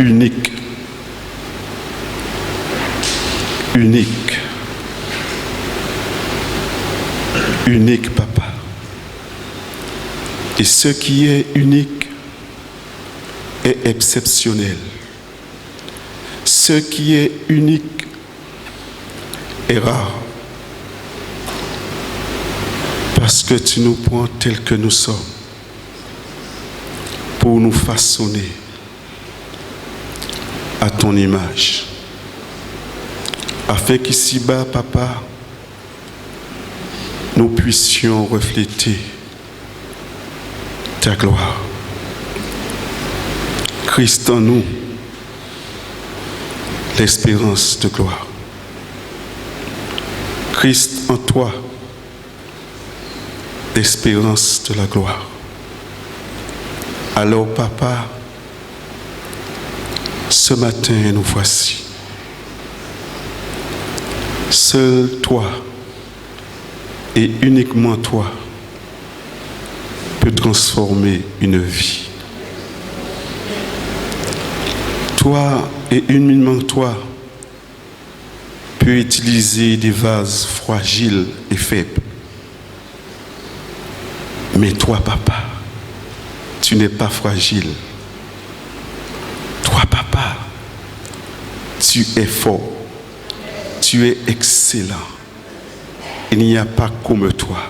unique. Unique. Unique, papa. Et ce qui est unique est exceptionnel. Ce qui est unique est rare. Parce que tu nous prends tels que nous sommes pour nous façonner à ton image. Afin qu'ici-bas, papa, nous puissions refléter ta gloire. Christ en nous, l'espérance de gloire. Christ en toi, l'espérance de la gloire. Alors, papa, ce matin, nous voici. Seul toi et uniquement toi peut transformer une vie. Toi et uniquement toi peut utiliser des vases fragiles et faibles. Mais toi, papa, tu n'es pas fragile. Toi, papa, tu es fort. Tu es excellent. Il n'y a pas comme toi.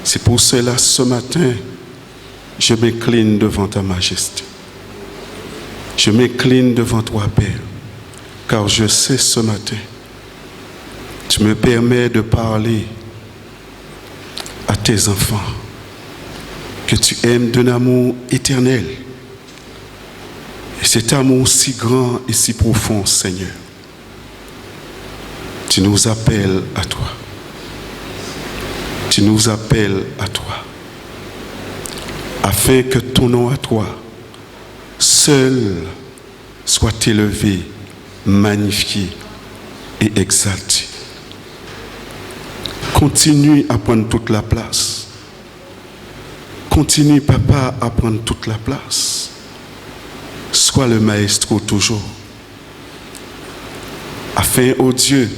C'est pour cela, ce matin, je m'incline devant ta majesté. Je m'incline devant toi, Père, car je sais ce matin, tu me permets de parler à tes enfants que tu aimes d'un amour éternel. Et cet amour si grand et si profond, Seigneur, tu nous appelles à toi. Tu nous appelles à toi. Afin que ton nom à toi, seul, soit élevé, magnifié et exalté. Continue à prendre toute la place. Continue, papa, à prendre toute la place. Sois le maestro toujours. Afin, ô Dieu,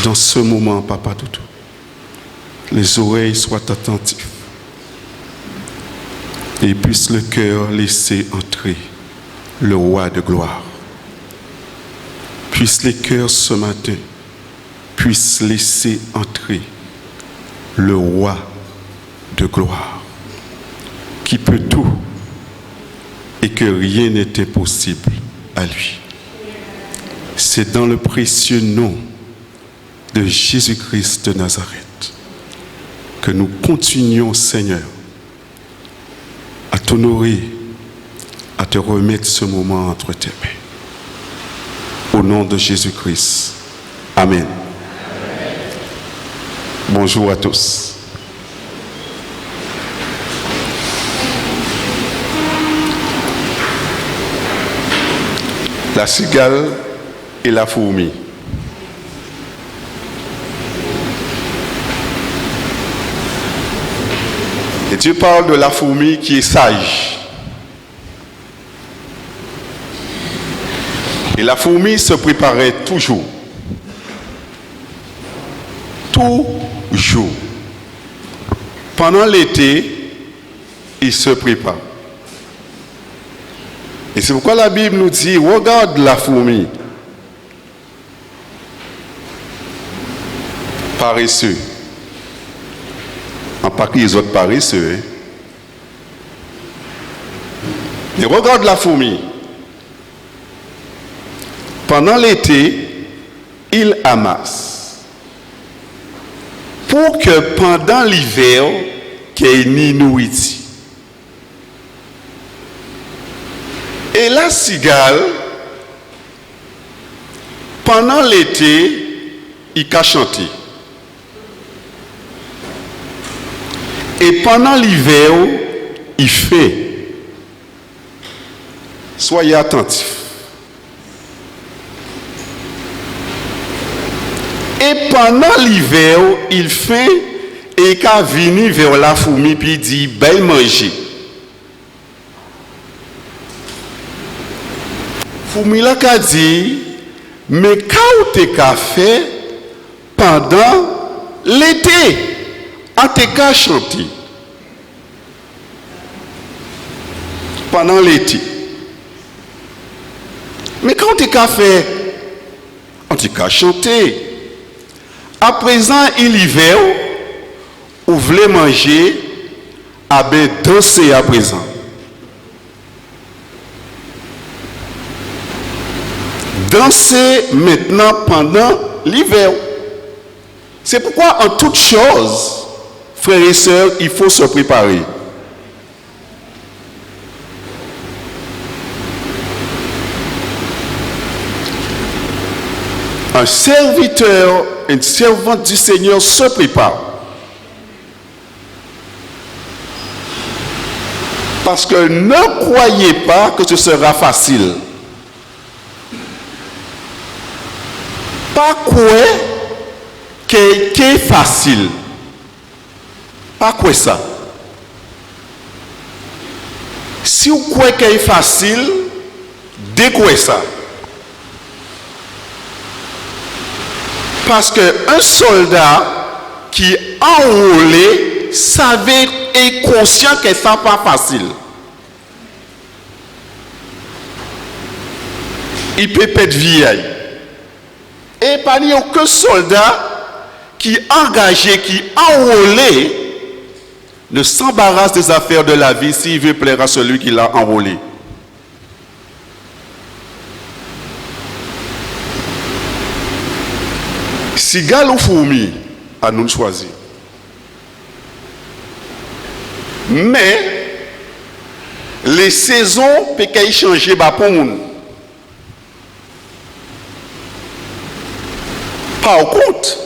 dans ce moment, papa Doudou, les oreilles soient attentives et puisse le cœur laisser entrer le roi de gloire. Puisse les cœurs ce matin puissent laisser entrer le roi de gloire qui peut tout et que rien n'est impossible à lui. C'est dans le précieux nom de Jésus-Christ de Nazareth que nous continuons, Seigneur, à t'honorer, à te remettre ce moment entre tes mains. Au nom de Jésus-Christ. Amen. Bonjour à tous. La cigale et la fourmi. Et Dieu parle de la fourmi qui est sage. Et la fourmi se préparait toujours. Toujours. Pendant l'été, il se prépare. Et c'est pourquoi la Bible nous dit, regarde la fourmi. Paresseux. En pas que les autres paresseux. Mais regarde la fourmi. Pendant l'été, il amasse. Pour que pendant l'hiver, qu'il n'y ait ni nourriture. Et la cigale, pendant l'été, il a chanté. Et pendant l'hiver, il fait. Soyez attentifs. Et pendant l'hiver, il fait et quand vient vers la fourmi puis il dit, ben manger. Foumila a dit, mais quand tu as fait pendant l'été, à te chanter. Pendant l'été. Mais quand tu as fait, on t'a chanté. À présent, il l'hiver, vous voulez manger, à bien danser à présent. Danser maintenant pendant l'hiver. C'est pourquoi en toute chose, frères et sœurs, il faut se préparer. Un serviteur, une servante du Seigneur se prépare. Parce que ne croyez pas que ce sera facile. Pas quoi qui est facile. Pas quoi ça. Si vous croyez qu'il est facile, découvrez ça. Parce qu'un soldat qui est enrôlé savait et conscient que ça n'est pas facile. Il peut perdre vie. Et pas n'y a aucun soldat qui est engagé, qui est enrôlé, ne s'embarrasse des affaires de la vie s'il veut plaire à celui qui l'a enrôlé. Si gal ou fourmi, à nous choisir. Mais les saisons peuvent changer pour nous. Par contre,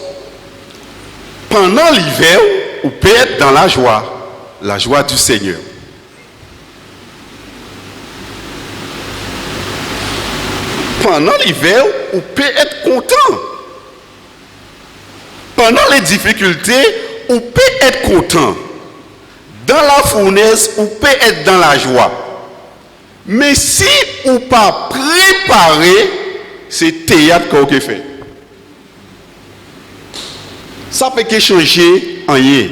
pendant l'hiver, on peut être dans la joie du Seigneur. Pendant l'hiver, on peut être content. Pendant les difficultés, on peut être content. Dans la fournaise, on peut être dans la joie. Mais si on n'est pas préparé, c'est théâtre qu'on fait. Ça peut que changer en rien.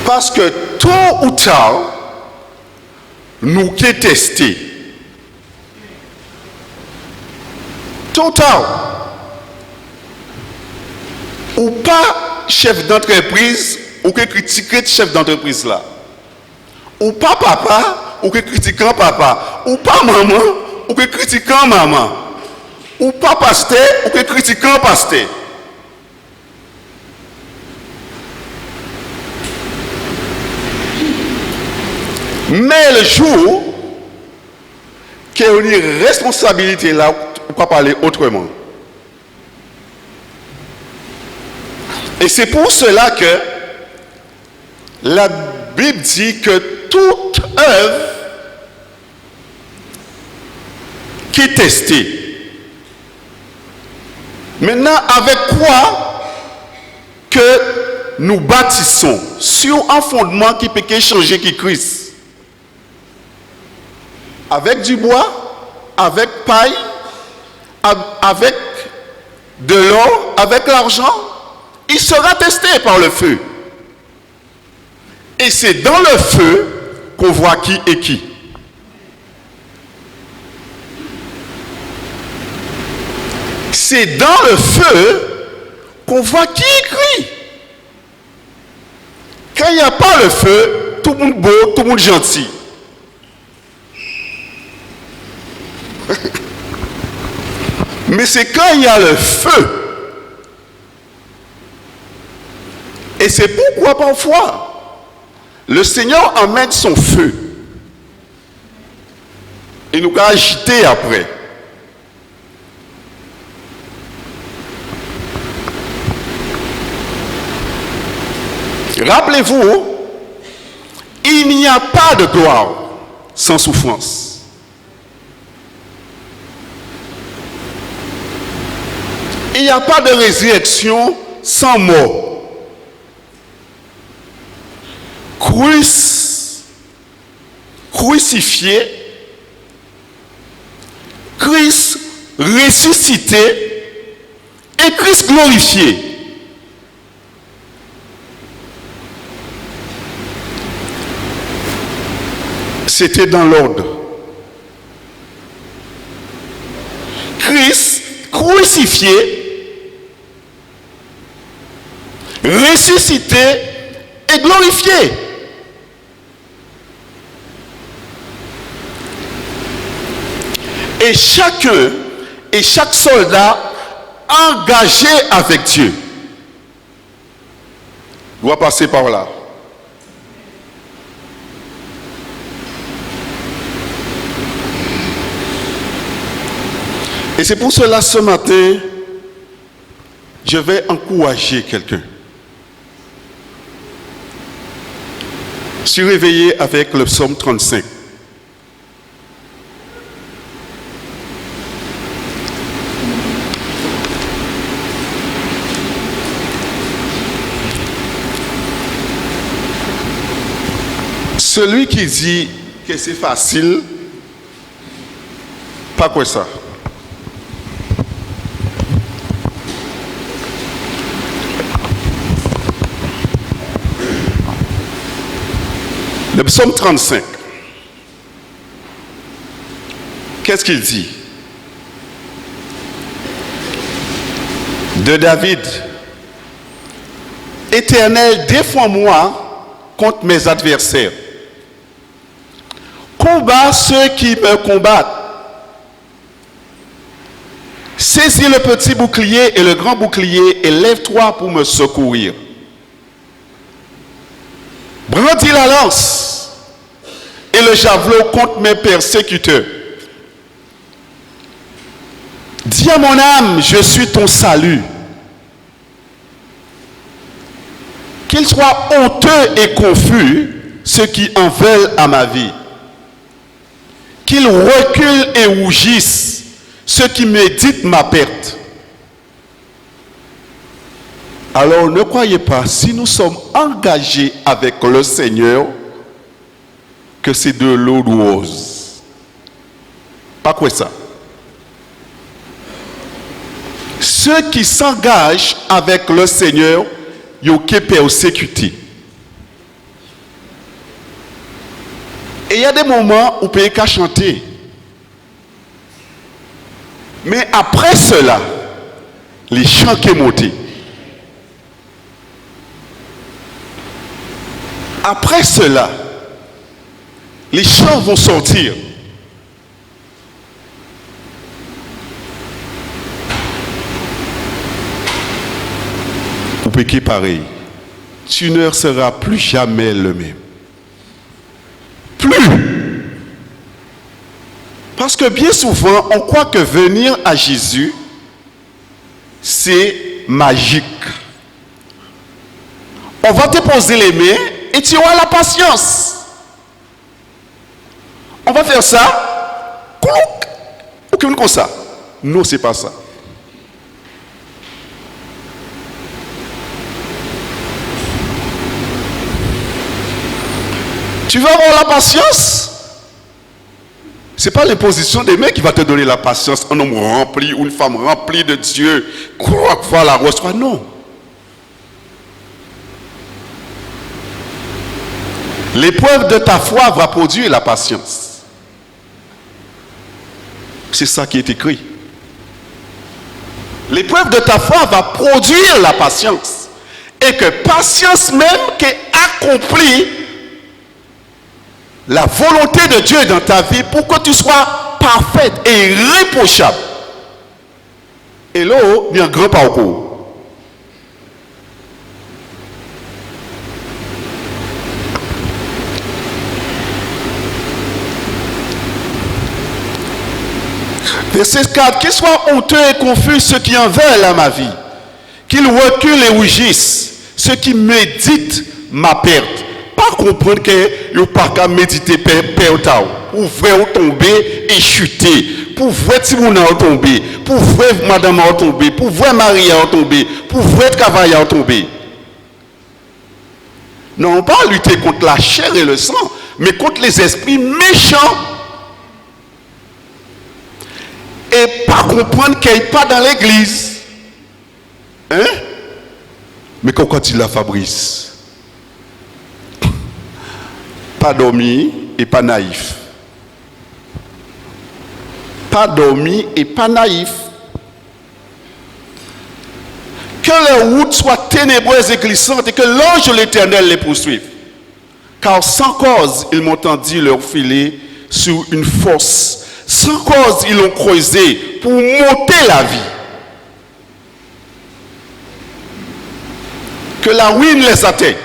Parce que tôt ou tard, nous qui testés. Tôt ou tard, ou pas chef d'entreprise, ou que critiquer chef d'entreprise là. Ou pas papa, ou que critiquant papa. Ou pas maman, ou que critiquant maman. Ou pas pasteur, ou que critiquant pasteur. Mais le jour qu'il y a une responsabilité là, on peut parler autrement. Et c'est pour cela que la Bible dit que toute œuvre qui est testée. Maintenant, avec quoi que nous bâtissons sur un fondement qui peut changer, qui Christ. Avec du bois, avec paille, avec de l'or, avec l'argent, il sera testé par le feu. Et c'est dans le feu qu'on voit qui est qui. C'est dans le feu qu'on voit qui écrit. Quand il n'y a pas le feu, tout le monde beau, tout le monde gentil. Mais c'est quand il y a le feu. Et c'est pourquoi parfois, le Seigneur emmène son feu. Et nous a agité après. Rappelez-vous, il n'y a pas de gloire sans souffrance. Il n'y a pas de résurrection sans mort. Christ crucifié, Christ ressuscité et Christ glorifié. C'était dans l'ordre. Christ crucifié, ressuscité et glorifié. Et chacun et chaque soldat engagé avec Dieu doit passer par là. Et c'est pour cela ce matin, je vais encourager quelqu'un. Je suis réveillé avec le psaume 35. Celui qui dit que c'est facile, pas quoi ça. Le psaume 35. Qu'est-ce qu'il dit? De David. Éternel, défends-moi contre mes adversaires. Combat ceux qui me combattent. Saisis le petit bouclier et le grand bouclier et lève-toi pour me secourir. Brandis la lance et le javelot contre mes persécuteurs. Dis à mon âme, je suis ton salut. Qu'ils soient honteux et confus, ceux qui en veulent à ma vie. Qu'ils reculent et rougissent, ceux qui méditent ma perte. Alors ne croyez pas, si nous sommes engagés avec le Seigneur, que c'est de l'eau rose. Pas quoi ça. Ceux qui s'engagent avec le Seigneur, ils ont persécutés. Et il y a des moments où on peut qu'à chanter. Mais après cela, les chants qui montent. Après cela, les chants vont sortir. Vous pouvez pareil. Tu ne seras plus jamais le même. Plus. Parce que bien souvent, on croit que venir à Jésus, c'est magique. On va te poser les mains et tu auras la patience. On va faire ça. Ou comme ça. Non, c'est pas ça. Tu vas avoir la patience. Ce n'est pas l'imposition des mains qui va te donner la patience. Un homme rempli ou une femme remplie de Dieu, croit que va la recevoir. Non. L'épreuve de ta foi va produire la patience. C'est ça qui est écrit. L'épreuve de ta foi va produire la patience. Et que patience même qui accomplit la volonté de Dieu dans ta vie pour que tu sois parfaite et irréprochable. Et là, il y a un grand parcours. Verset 4. Qu'ils soient honteux et confus ceux qui en veulent à ma vie. Qu'ils reculent et rougissent ceux qui méditent ma perte. Pas comprendre que vous pas qu'à méditer perte. Pour vrai tomber et chuter. Pour vrai Timouna tomber. Pour vrai madame tomber. Pour vrai Maria tomber. Pour vrai travail tomber. Non, pas lutter contre la chair et le sang, mais contre les esprits méchants. Et pas comprendre qu'il n'est pas dans l'église. Hein? Mais quand il a Fabrice, pas dormi et pas naïf. Pas dormi et pas naïf. Que les routes soient ténébreuses et glissantes et que l'ange de l'Éternel les poursuive. Car sans cause, ils m'ont tendu leur filet sur une fosse. Sans cause, ils l'ont creusé pour monter la vie. Que la ruine les atteigne.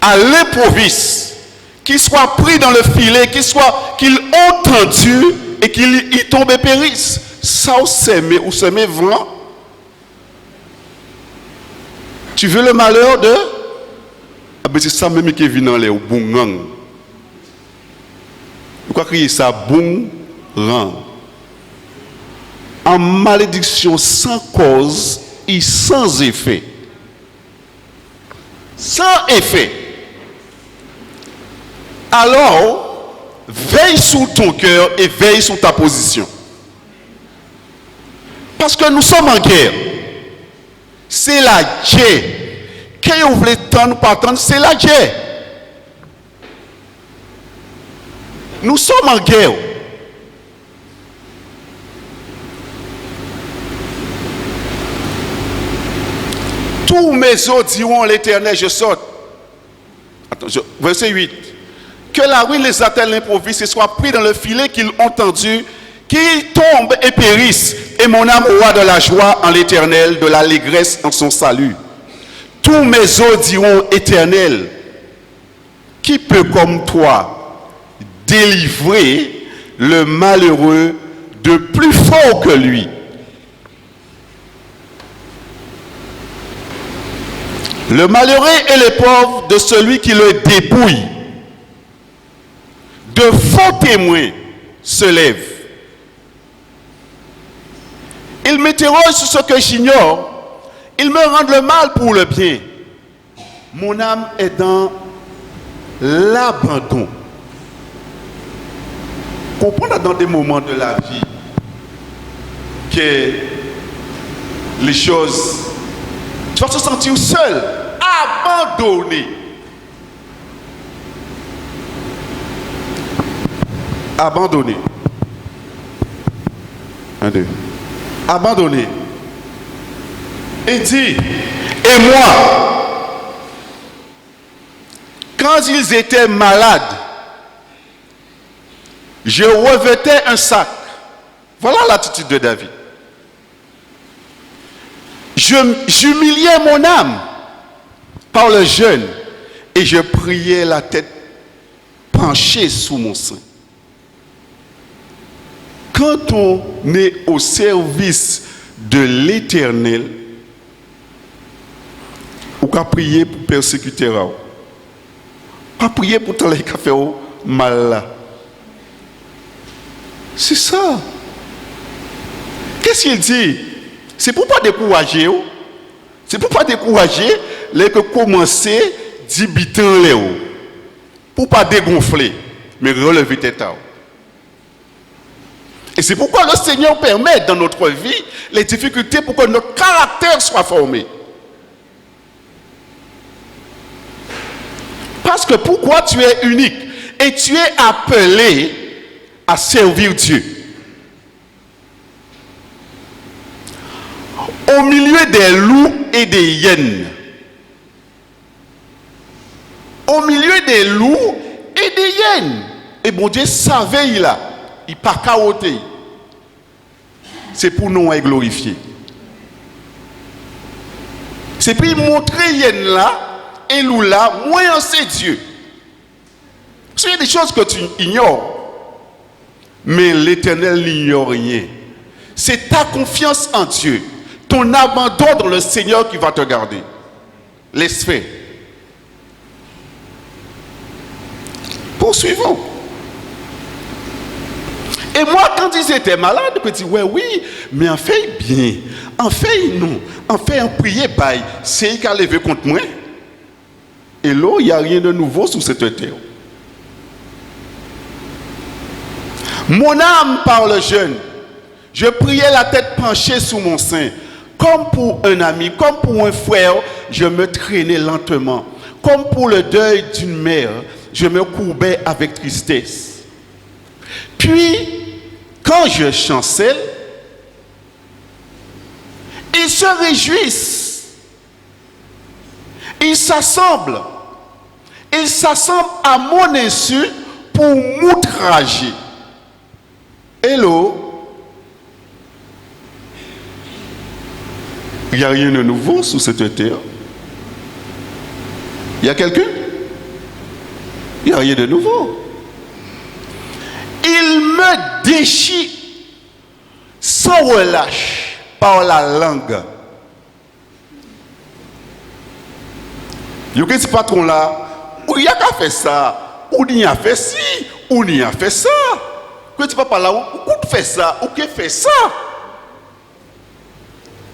À l'improviste, qu'ils soient pris dans le filet, qu'ils ont tendu et qu'ils y tombent et périssent. Ça ou s'aimer vraiment. Tu veux le malheur de? Ah ben c'est ça même qui vient dans les bon. Pourquoi crier ça bon rang? En malédiction sans cause et sans effet. Sans effet. Alors, veille sur ton cœur et veille sur ta position. Parce que nous sommes en guerre. C'est la guerre. Quand vous voulez tendre, pas tendre, c'est la guerre. Nous sommes en guerre. Tous mes os diront l'Éternel, je saute. Attends, verset 8. Que la ruine les atteigne l'improviste et soient pris dans le filet qu'ils ont tendu, qu'ils tombent et périssent. Et mon âme aura de la joie en l'Éternel, de l'allégresse en son salut. Tous mes os diront Éternel, qui peut comme toi délivrer le malheureux de plus fort que lui? Le malheureux et le pauvre de celui qui le dépouille. De faux témoins se lèvent. Ils m'interrogent sur ce que j'ignore. Ils me rendent le mal pour le bien. Mon âme est dans l'abandon. Comprendre dans des moments de la vie que les choses, tu vas te sentir seul, abandonné. Abandonné. Un, deux. Abandonné. Et dit, et moi, quand ils étaient malades, je revêtais un sac. Voilà l'attitude de David. J'humiliais mon âme par le jeûne et je priais la tête penchée sous mon sein. Quand on est au service de l'Éternel, on peut prier pour persécuter. Pas prier pour tout le qui fait mal là. C'est ça. Qu'est-ce qu'il dit? C'est pour pas décourager. C'est pour pas décourager les que commencer d'habiter les hauts. Pour pas dégonfler, mais relever tête. Et c'est pourquoi le Seigneur permet dans notre vie les difficultés pour que notre caractère soit formé. Parce que pourquoi tu es unique et tu es appelé à servir Dieu. Au milieu des loups et des hyènes. Au milieu des loups et des hyènes. Et bon Dieu savait il a. Il n'a pas caroté. C'est pour nous glorifier. C'est pour montrer hyène là et loup là, moi c'est Dieu. Il y a des choses que tu ignores. Mais l'Éternel n'ignore rien. C'est ta confiance en Dieu, ton abandon dans le Seigneur qui va te garder. Laisse faire. Poursuivons. Et moi, quand ils étaient malades, je dis, ouais, oui, mais en fait, bien. En fait, non. En fait, en prier, bye. C'est il qui a levé contre moi. Et là, il n'y a rien de nouveau sur cette terre. Mon âme parle jeune. Je priais la tête penchée sous mon sein. Comme pour un ami, comme pour un frère, je me traînais lentement. Comme pour le deuil d'une mère, je me courbais avec tristesse. Puis, quand je chancelle, ils se réjouissent. Ils s'assemblent à mon insu pour m'outrager. Hello? Il n'y a rien de nouveau sous cette terre. Il y a quelqu'un? Il n'y a rien de nouveau. Il me déchire sans relâche par la langue. Vous voyez ce patron là, ou il y a qu'à faire ça, ou il y a fait ci, ou il y a fait ça. Que tu papa là, ou fait ça, ou qui fait ça.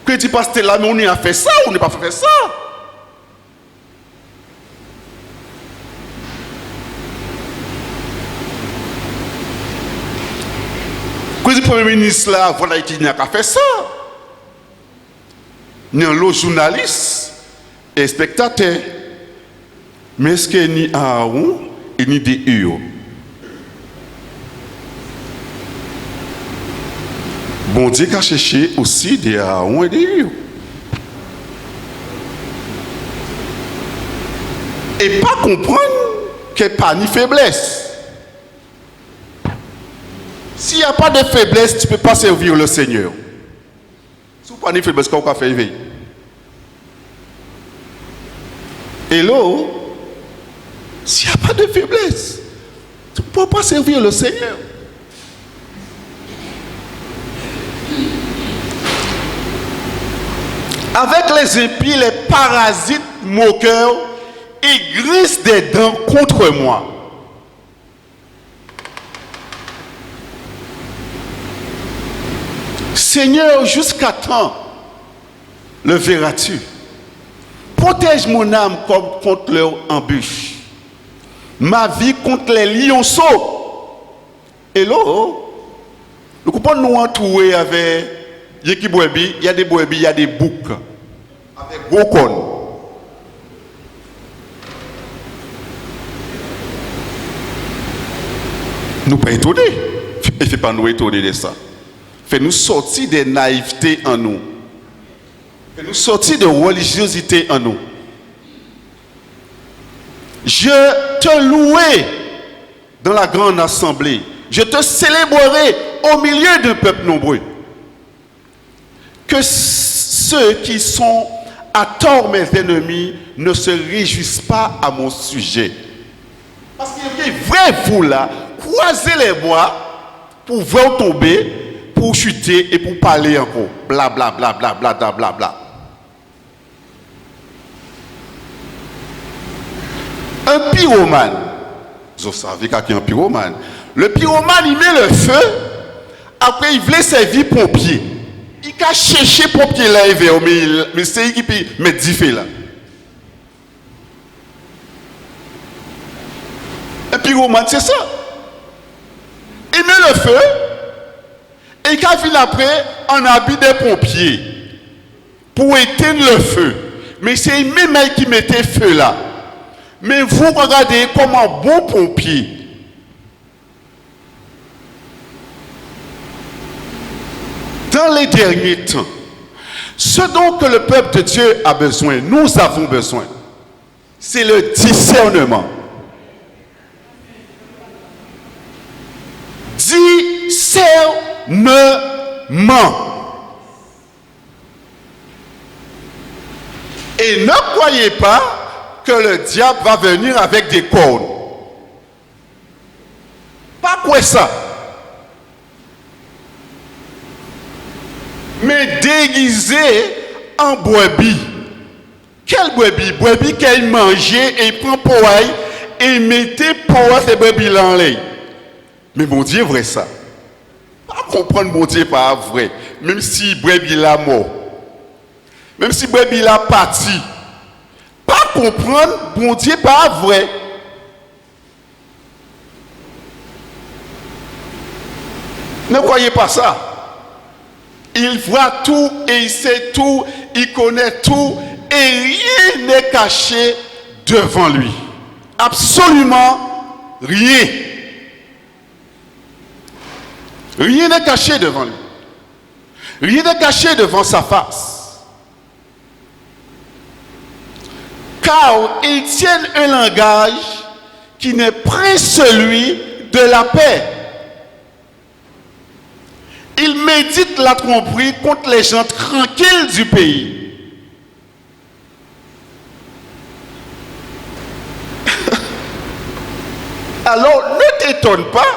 Que tu passes là, mais on y a fait ça, ou on n'a pas fait ça. Que le Premier ministre là, voilà, il n'y a qu'à faire ça. Il y a un journaliste et spectateur. Mais est-ce qu'il y a un Aaron et ni des Io? Bon Dieu a cherché aussi des Aaron et des Io. Et pas comprendre qu'il n'y a pas ni faiblesse. S'il n'y a pas de faiblesse, tu ne peux pas servir le Seigneur. Si vous n'avez pas de faiblesse, qu'est-ce qu'on va faire? Hello? S'il n'y a pas de faiblesse, tu ne peux pas servir le Seigneur. Avec les impies, les parasites moqueurs, ils grissent des dents contre moi. Seigneur, jusqu'à quand le verras-tu? Protège mon âme contre leur embûche. Ma vie contre les lionceaux. Hello? Nous pouvons nous entourer avec des brebis, il y a des brebis, il y a des boucs. Avec gros cornes. Nous ne pas étonner. Et ne fait pas nous étonner de ça. Fait nous sortir de naïveté en nous. Fait nous sortir de religiosité en nous. Je te louerai dans la grande assemblée. Je te célébrerai au milieu d'un peuple nombreux. Que ceux qui sont à tort mes ennemis ne se réjouissent pas à mon sujet. Parce qu'il est vrai, vous là, croisez les bois pour voir tomber, pour chuter et pour parler encore. Bla bla bla bla bla bla bla bla. Un pyromane, vous savez qu'il y a un pyromane. Le pyromane, il met le feu, après il voulait servir pompier. Il a cherché pompier là, mais c'est qui peut mettre 10 feux là. Un pyromane, c'est ça. Il met le feu, et quand il après, on habille des pompiers pour éteindre le feu. Mais c'est lui-même qui mettait feu là. Mais vous regardez comme un bon pompier. Dans les derniers temps, ce dont que le peuple de Dieu a besoin, nous avons besoin, c'est le discernement. Discernement. Et ne croyez pas que le diable va venir avec des cornes. Pas quoi ça. Mais déguisé en brebis. Quelle brebis? Brebis qu'elle mangeait et prend poids et mettait poids ces brebis là en l'air. Mais mon Dieu, vrai ça. Pas comprendre mon Dieu pas vrai. Même si brebis là mort. Même si brebis là parti. Pas comprendre mon Dieu pas vrai. Ne croyez pas ça. Il voit tout et il sait tout, il connaît tout et rien n'est caché devant lui. Absolument rien. Rien n'est caché devant lui. Rien n'est caché devant sa face. Car ils tiennent un langage qui n'est pas celui de la paix. Ils méditent la tromperie contre les gens tranquilles du pays. Alors ne t'étonne pas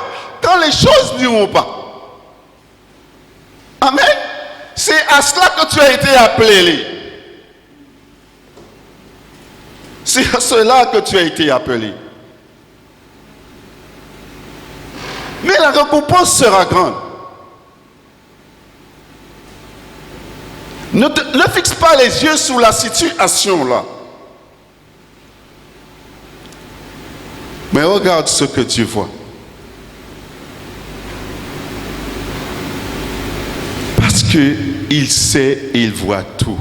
quand les choses n'iront pas. Amen. C'est à cela que tu as été appelé. C'est à cela que tu as été appelé. Mais la récompense sera grande. Ne fixe pas les yeux sur la situation là. Mais regarde ce que tu vois. Parce qu'il sait et il voit tout.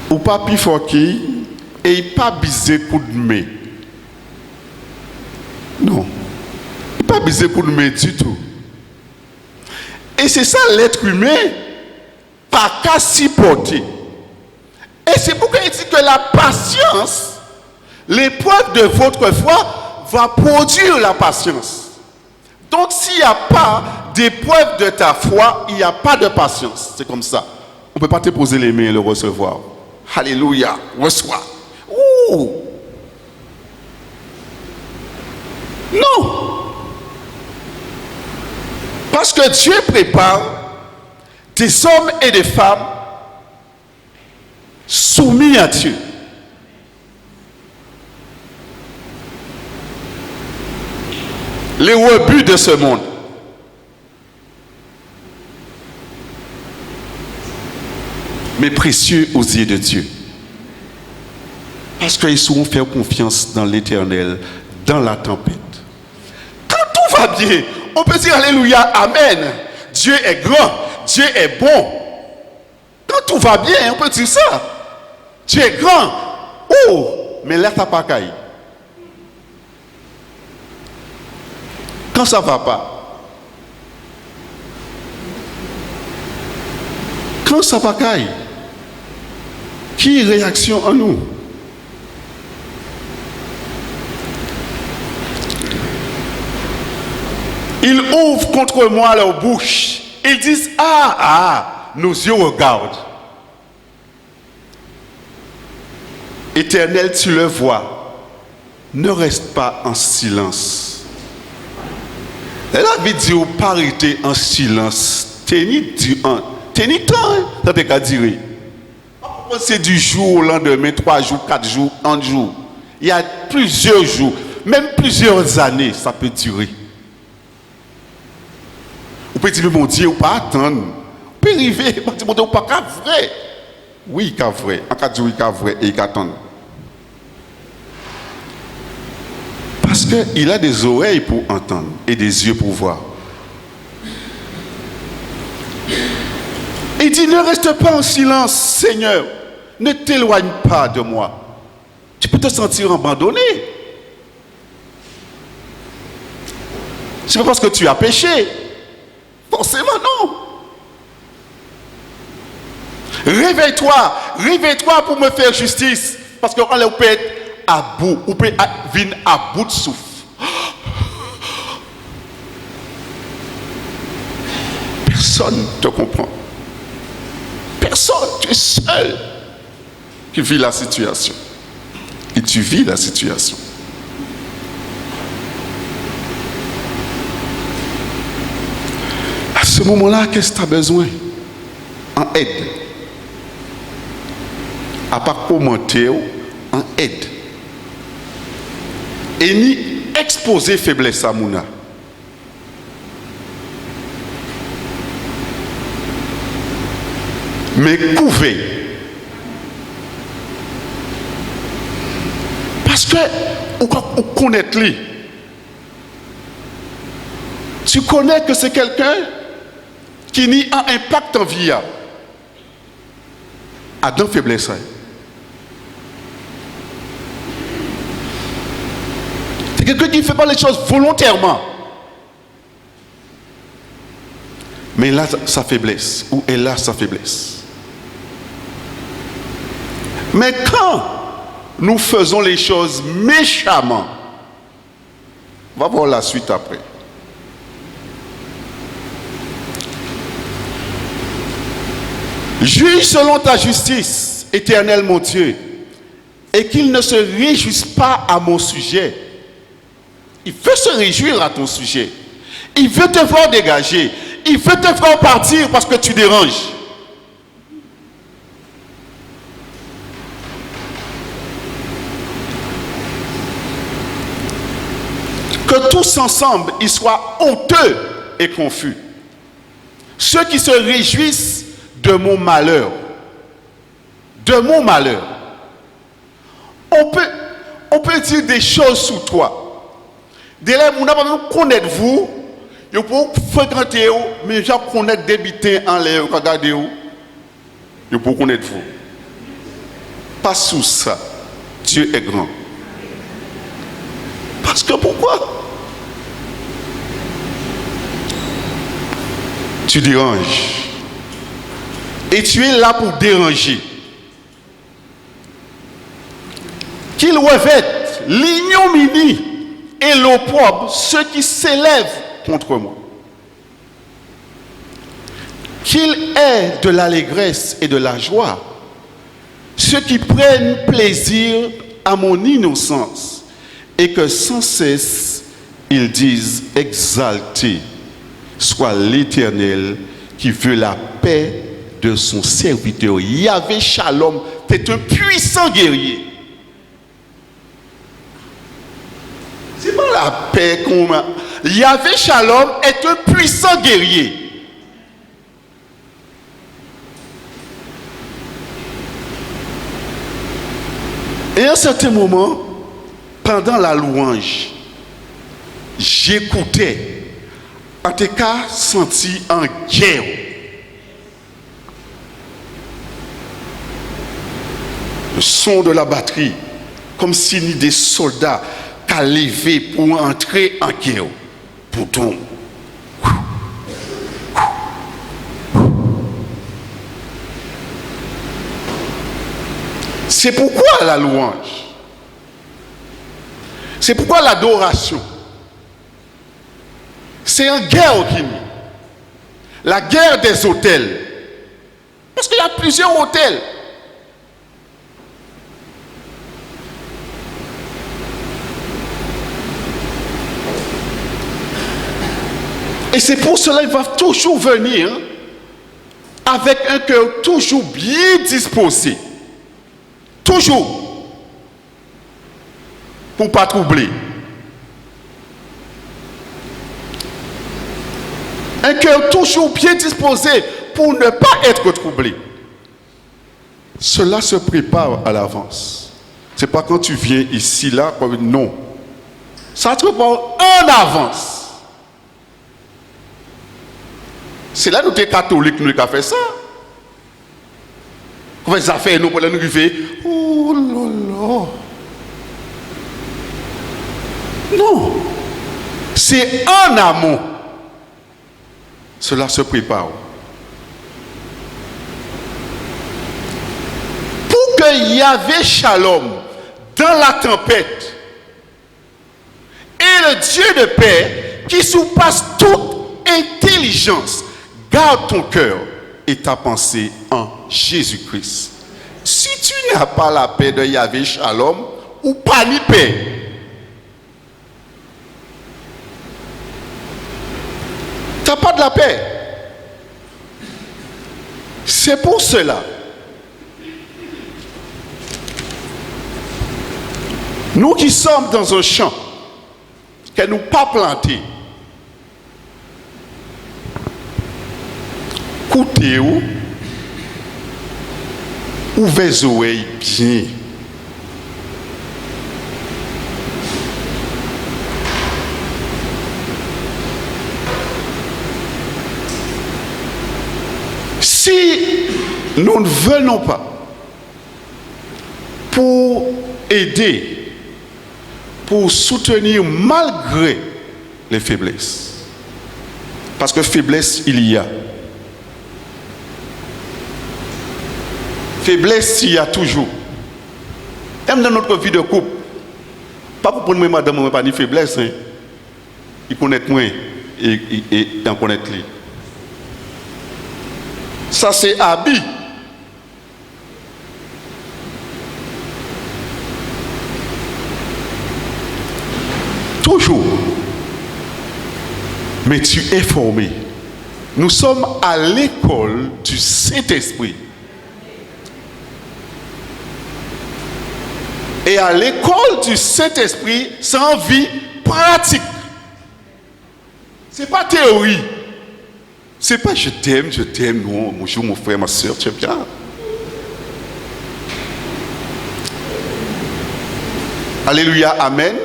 Ou pas plus fort qui et il pas bisé coup de main. Non. Il pas bisé coup de main du tout. Et c'est ça l'être humain pas qu'à s'y porter. Et c'est pourquoi il dit que la patience, l'épreuve de votre foi va produire la patience. Donc s'il n'y a pas d'épreuve de ta foi, il n'y a pas de patience. C'est comme ça. On ne peut pas te poser les mains et le recevoir. Alléluia, reçois. Ouh. Non. Parce que Dieu prépare des hommes et des femmes soumis à Dieu. Les rebuts de ce monde. Mais précieux aux yeux de Dieu. Parce qu'ils sauront faire confiance dans l'Éternel, dans la tempête. Quand tout va bien, on peut dire Alléluia, Amen. Dieu est grand, Dieu est bon. Quand tout va bien, on peut dire ça. Dieu est grand. Oh, mais là, ça pas caillé. Quand ça ne va pas, quand ça va caille, qui réaction en nous? Ils ouvrent contre moi leur bouche. Ils disent, nos yeux regardent. Éternel, tu le vois. Ne reste pas en silence. Et la vie dit, pas rester en silence. Tenez temps, ça te qu'à dire. C'est du jour au lendemain, 3 jours, 4 jours, 1 jour. Il y a plusieurs jours, même plusieurs années, ça peut durer. Vous pouvez dire, mon Dieu, ou pas attendre. Vous pouvez arriver, vous pouvez dire, pas qu'à vrai. Oui, qu'à vrai. En cas de oui, qu'à vrai et qu'à attendre. Parce qu'il a des oreilles pour entendre et des yeux pour voir. Il dit, ne reste pas en silence, Seigneur. Ne t'éloigne pas de moi. Tu peux te sentir abandonné. C'est pas parce que tu as péché. Forcément, non. Réveille-toi pour me faire justice. Parce qu'on peut être à bout, ou peut venir à bout de souffle. Personne ne te comprend. Personne, tu es seul qui vit la situation. Et tu vis la situation. À ce moment-là, qu'est-ce que tu as besoin? En aide. À part commenter, en aide. Et ni exposer faiblesse à Mouna. Mais couvez. Parce que on connaît lui. Tu connais que c'est quelqu'un qui n'y a un impact en vie. Adam faiblesse. C'est quelqu'un qui ne fait pas les choses volontairement. Mais il a sa faiblesse, ou elle a sa faiblesse. Mais quand nous faisons les choses méchamment, on va voir la suite après. Juge selon ta justice, éternel mon Dieu, et qu'il ne se réjouisse pas à mon sujet. Il veut se réjouir à ton sujet. Il veut te voir dégager. Il veut te faire partir parce que tu déranges. Que tous ensemble, ils soient honteux et confus. Ceux qui se réjouissent de mon malheur. De mon malheur. On peut dire des choses sur toi. Dès là, on n'a pas connaître vous. Vous pouvez fréquenter, mais gens connaître des bitins en l'air, regardez vous. Vous pouvez connaître vous. Pas sous ça. Dieu est grand. Parce que pourquoi? Tu déranges. Et tu es là pour déranger. Qu'il revête l'ignominie et l'opprobre ceux qui s'élèvent contre moi. Qu'il ait de l'allégresse et de la joie ceux qui prennent plaisir à mon innocence et que sans cesse ils disent exalté soit l'Éternel qui veut la paix de son serviteur. Yahvé Shalom est un puissant guerrier. C'est pas la paix qu'on a. Yahvé Shalom est un puissant guerrier. Et à un certain moment, pendant la louange, j'écoutais, en tout cas, senti en guerre. Le son de la batterie, comme si des soldats qu'à lever pour entrer en guerre. Pourtant, c'est pourquoi la louange, c'est pourquoi l'adoration, c'est une guerre qui est la guerre des hôtels. Parce qu'il y a plusieurs hôtels. Et c'est pour cela qu'ils va toujours venir avec un cœur toujours bien disposé. Toujours. Pour ne pas troubler. Un cœur toujours bien disposé pour ne pas être troublé. Cela se prépare à l'avance. Ce n'est pas quand tu viens ici, là, non. Ça se prépare en avance. C'est là que nous sommes catholiques, nous avons fait ça. Nous avons fait ça, nous avons fait. Oh là là. Non. C'est en amont. Cela se prépare. Pour qu'il y avait Shalom dans la tempête et le Dieu de paix qui surpasse toute intelligence, garde ton cœur et ta pensée en Jésus-Christ. Si tu n'as pas la paix de Yahvé Shalom, ou pas ni paix, tu n'as pas de la paix. C'est pour cela. Nous qui sommes dans un champ, que nous pas planté, écoutez ou ouvrez les oreilles bien. Nous ne venons pas pour aider, pour soutenir malgré les faiblesses. Parce que faiblesse, il y a. Faiblesse, il y a toujours. Même dans notre vie de couple, pas pour prendre madame, pas ni faiblesse, hein. Il connaît moi et en connaître lui. Ça c'est habit. Toujours. Mais tu es formé. Nous sommes à l'école du Saint-Esprit. Et à l'école du Saint-Esprit, c'est en vie pratique. Ce n'est pas théorie. Ce n'est pas je t'aime, non, bonjour mon frère, ma soeur, tu es bien. Alléluia, amen.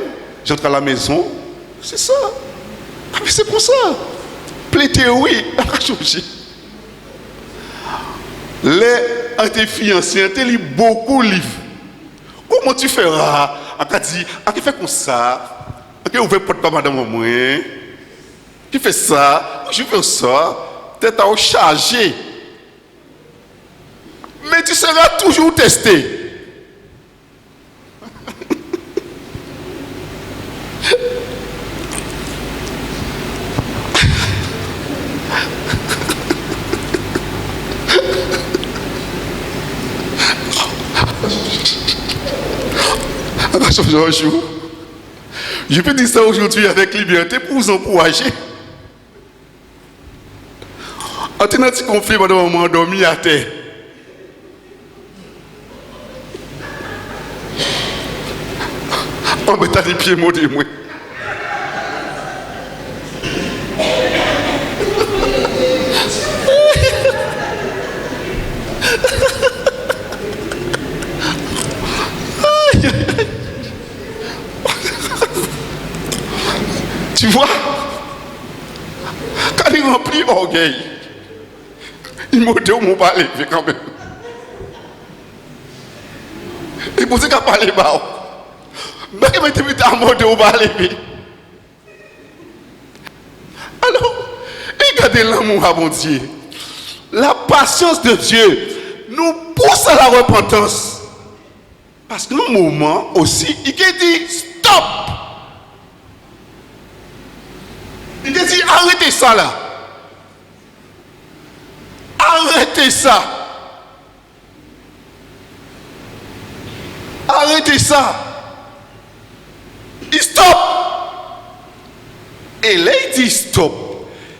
J'entre à la maison, c'est ça. Ah, mais c'est pour ça. Plein théorie, elle a changé. Les tes fiancés, tu lis beaucoup de livres. Comment tu feras? Tu fais comme ça. Tu ouvres porte pas madame moi. Tu fais ça, je fais ça. Tu es chargé. Mais tu seras toujours testé. Je peux dire ça aujourd'hui avec liberté pour vous encourager. En tenant petit conflit, madame, on m'a endormi à terre. En mettant les pieds maudits, moi. Tu vois, quand il remplit orgueil, il m'a dit, on va lever quand même. Et pour ça qu'il a parlé bas, mais il m'a dit, on va lever. Alors, regardez l'amour à mon Dieu. La patience de Dieu nous pousse à la repentance. Parce qu'à un moment aussi, il a dit, stop. Il a dit, arrêtez ça là. Arrêtez ça. Arrêtez ça. Il stop. Et là, il dit stop.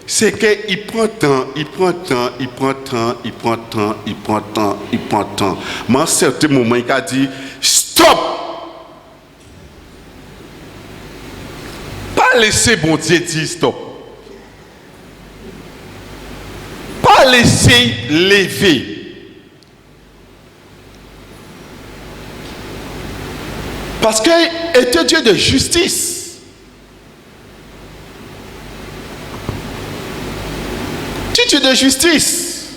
C'est qu'il prend temps, il prend temps, il prend temps, il prend temps, il prend temps, il prend temps. Mais à un certain moment, il a dit stop. Pas laisser bon Dieu dire stop. Pas laisser lever. Parce qu'il est un Dieu de justice. Dieu de justice.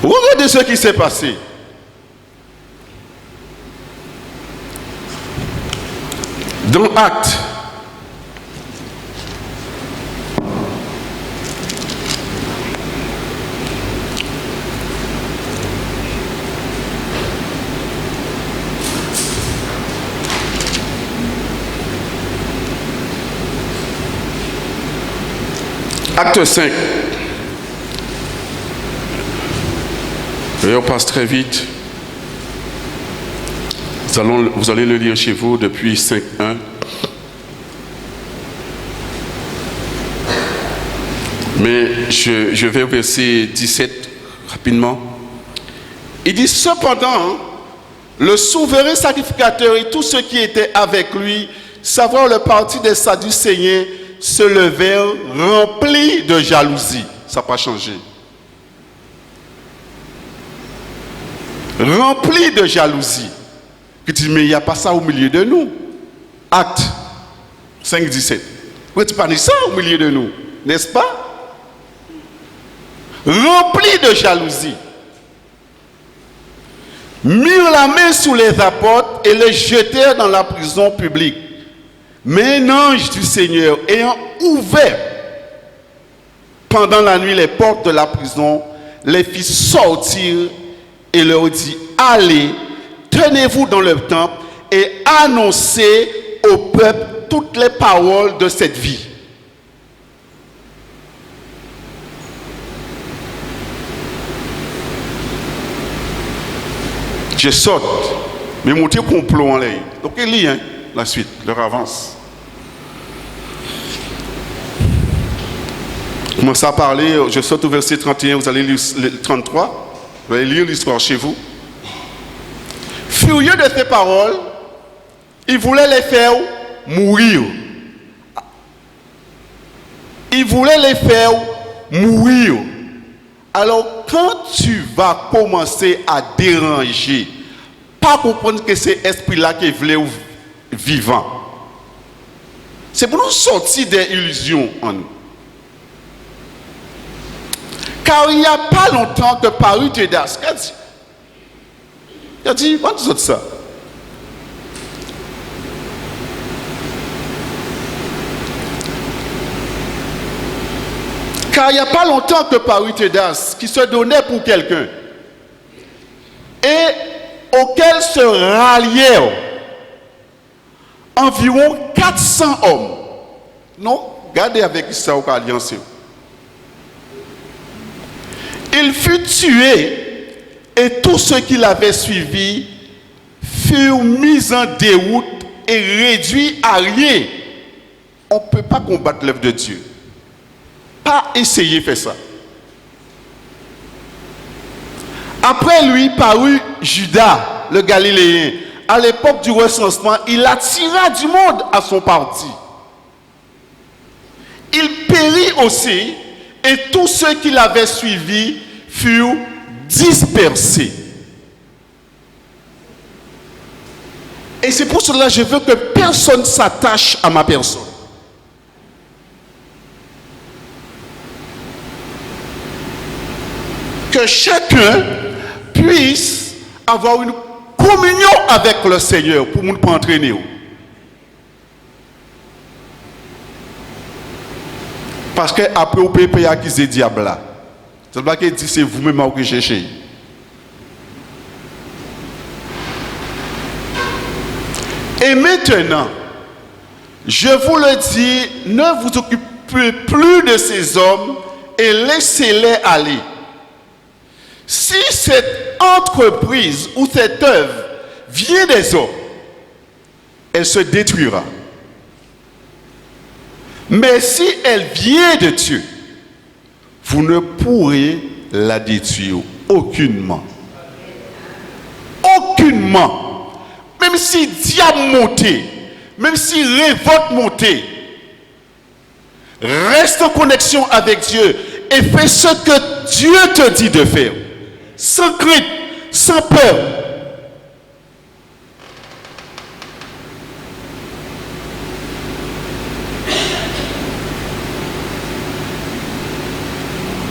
Regardez ce qui s'est passé. Dans Actes, Acte 5. Et on passe très vite. Vous allez le lire chez vous depuis 5.1. Mais je vais au verset 17 rapidement. Il dit cependant, le souverain sacrificateur et tous ceux qui étaient avec lui, savoir le parti des Sadducéens, se levèrent remplis de jalousie. Ça n'a pas changé. Remplis de jalousie. Puis tu dis, mais il n'y a pas ça au milieu de nous. Acte 5, 17. Pourquoi tu parles de ça au milieu de nous? N'est-ce pas? remplis de jalousie, mirent la main sur les apôtres et les jetèrent dans la prison publique. Mais un ange du Seigneur, ayant ouvert pendant la nuit les portes de la prison, les fit sortir et leur dit: allez, tenez-vous dans le temple et annoncez au peuple toutes les paroles de cette vie. Je saute, mais mon Dieu complot en l'air. Donc il lit la suite, leur avance. Commence à parler, je saute au verset 31, vous allez lire le 33, vous allez lire l'histoire chez vous. Furieux de ces paroles, il voulait les faire mourir. Il voulait les faire mourir. Alors, quand tu vas commencer à déranger, pas comprendre que c'est l'esprit-là qui voulait vivant. C'est pour nous sortir des illusions en nous. Car il n'y a pas longtemps que parut Judas. Il a dit, comment tu sautes ça? Car il n'y a pas longtemps que parut Judas, qui se donnait pour quelqu'un, et auquel se rallièrent environ 400 hommes. Non, regardez avec ça au alliance. Il fut tué, et tous ceux qui l'avaient suivi furent mis en déroute et réduits à rien. On ne peut pas combattre l'œuvre de Dieu. Pas essayer de faire ça. Après lui parut Judas, le Galiléen. À l'époque du recensement, il attira du monde à son parti. Il périt aussi, et tous ceux qui l'avaient suivi furent dispersés. Et c'est pour cela que je veux que personne s'attache à ma personne. Que chacun puisse avoir une communion avec le Seigneur pour ne pas entraîner. Parce qu'après, vous pouvez accuser le diable là. C'est pas qu'il dit c'est vous-même qui cherchez. Et maintenant, je vous le dis, ne vous occupez plus de ces hommes et laissez-les aller. Si cette entreprise ou cette œuvre vient des hommes, elle se détruira. Mais si elle vient de Dieu, vous ne pourrez la détruire aucunement. Aucunement. Même si diable montait, même si révolte montait, reste en connexion avec Dieu et fais ce que Dieu te dit de faire. Sans crainte, sans peur.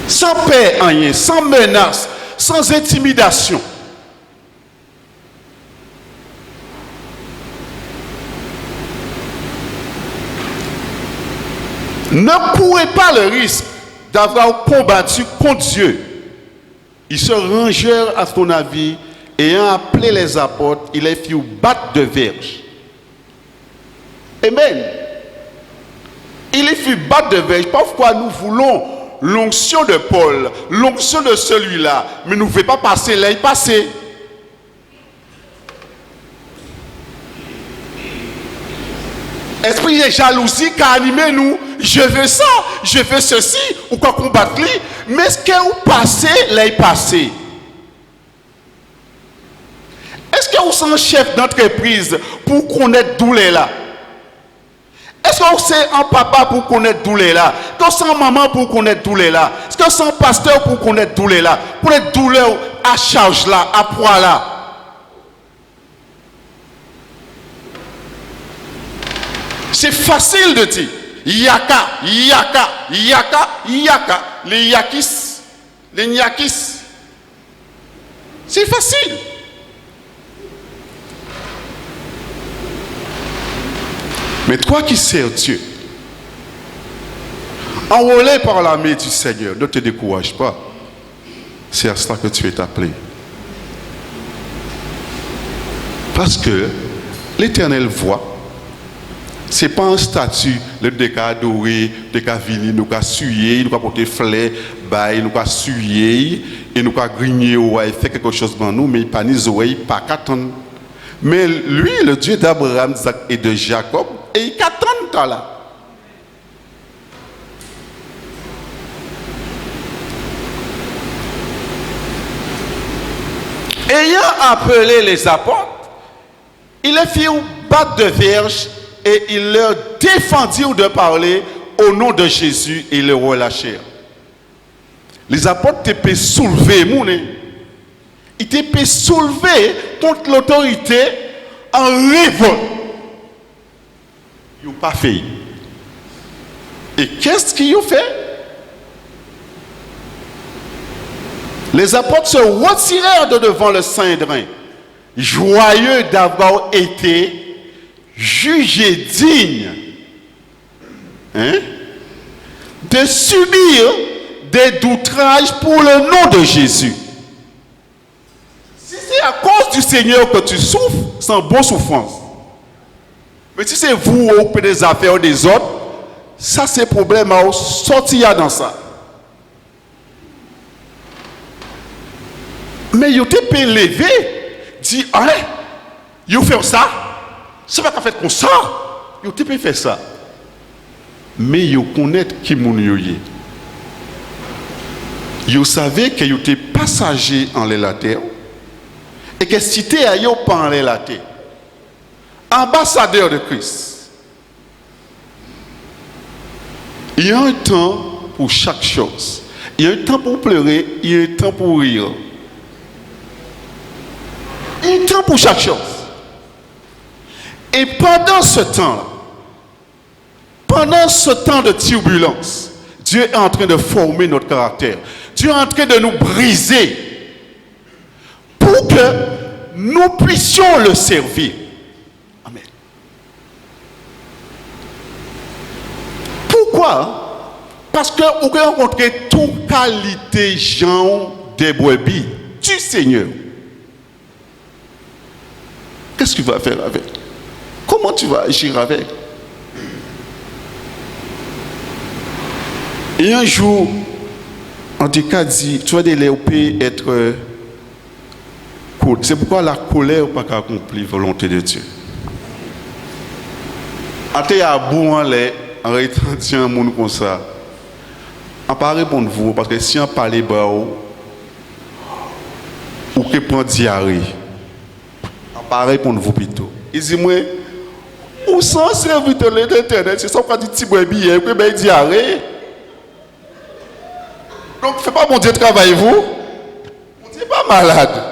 Sans paix en rien, sans menace, sans intimidation. Ne courez pas le risque d'avoir combattu contre Dieu. Ils se rangèrent à son avis, ayant appelé les apôtres, ils les firent battre de verge. Amen. Ils les firent battre de verge. Parfois nous voulons l'onction de Paul, l'onction de celui-là, mais nous ne pouvons pas passer là, il passer. Esprit de jalousie qui a animé nous. Je veux ça, je veux ceci, ou quoi combattre lui, mais ce que vous passez, là, il passé. Est-ce que vous êtes un chef d'entreprise pour connaître d'où il est là? Est-ce que vous êtes un papa pour connaître d'où il est là? Est-ce que vous êtes un maman pour connaître d'où il est là? Est-ce que vous êtes un pasteur pour connaître d'où il est là? Pour être douleur à charge là, à poids là. C'est facile de dire. Yaka, yaka, yaka, yaka. Les yakis, les niakis. C'est facile. Mais toi qui sers Dieu, enrôlé par l'armée du Seigneur, ne te décourage pas. C'est à cela que tu es appelé. Parce que l'Éternel voit, ce n'est pas un statut, le déca adoré, le déca vini, nous avons suyer, nous avons porté fleur, nous avons suyer, et nous avons grigné, et fait quelque chose dans nous, mais il pas ni oreilles, pas qu'attendre. Mais lui, le Dieu d'Abraham, d'Isaac et de Jacob, et il qu'attend là. Ayant appelé les apôtres, il les fit battre de verge et il leur défendirent de parler au nom de Jésus et le relâchèrent. Les apôtres étaient soulevés, ils étaient soulevés contre l'autorité en révolte. Ils n'ont pas fait. Et qu'est-ce qu'ils ont fait? Les apôtres se retirèrent de devant le Saint-Drin, joyeux d'avoir été jugés dignes de subir des outrages pour le nom de Jésus. Si c'est à cause du Seigneur que tu souffres, c'est une bonne souffrance. Mais si c'est vous ou des affaires des autres, ça c'est problème à sortir dans ça. Mais ils ont été levé, dit, ah, ils ont fait ça, c'est pas qu'à faire comme ça, ils ont été fait ça. Mais ils connaissent qui moun yoye. Ils savaient qu'ils étaient passagers en la terre et que si tu es pas en la terre, ambassadeur de Christ. Il y a un temps pour chaque chose. Il y a un temps pour pleurer, il y a un temps pour rire. Il y a un temps pour chaque chose. Et pendant ce temps de turbulence, Dieu est en train de former notre caractère. Dieu est en train de nous briser pour que nous puissions le servir. Amen. Pourquoi? Parce que vous rencontrez toute qualité gens des brebis du Seigneur. Qu'est-ce que tu vas faire avec? Comment tu vas agir avec? Et un jour, en tout cas, dit, tu vas être c'est pourquoi la colère n'a pas accompli la volonté de Dieu. Quand tu es à bout en l'air, en rétention un monde comme ça, on ne peut pas répondre vous, parce que si on parle ou que prend diarrhée, on ne peut pas répondre vous plutôt. Il dit, moi, où sont serviteur de l'Internet, c'est ça qu'on dit petit bébé, et puis ben diarrhée. Donc, faites pas mon Dieu travail vous. On n'est pas malade.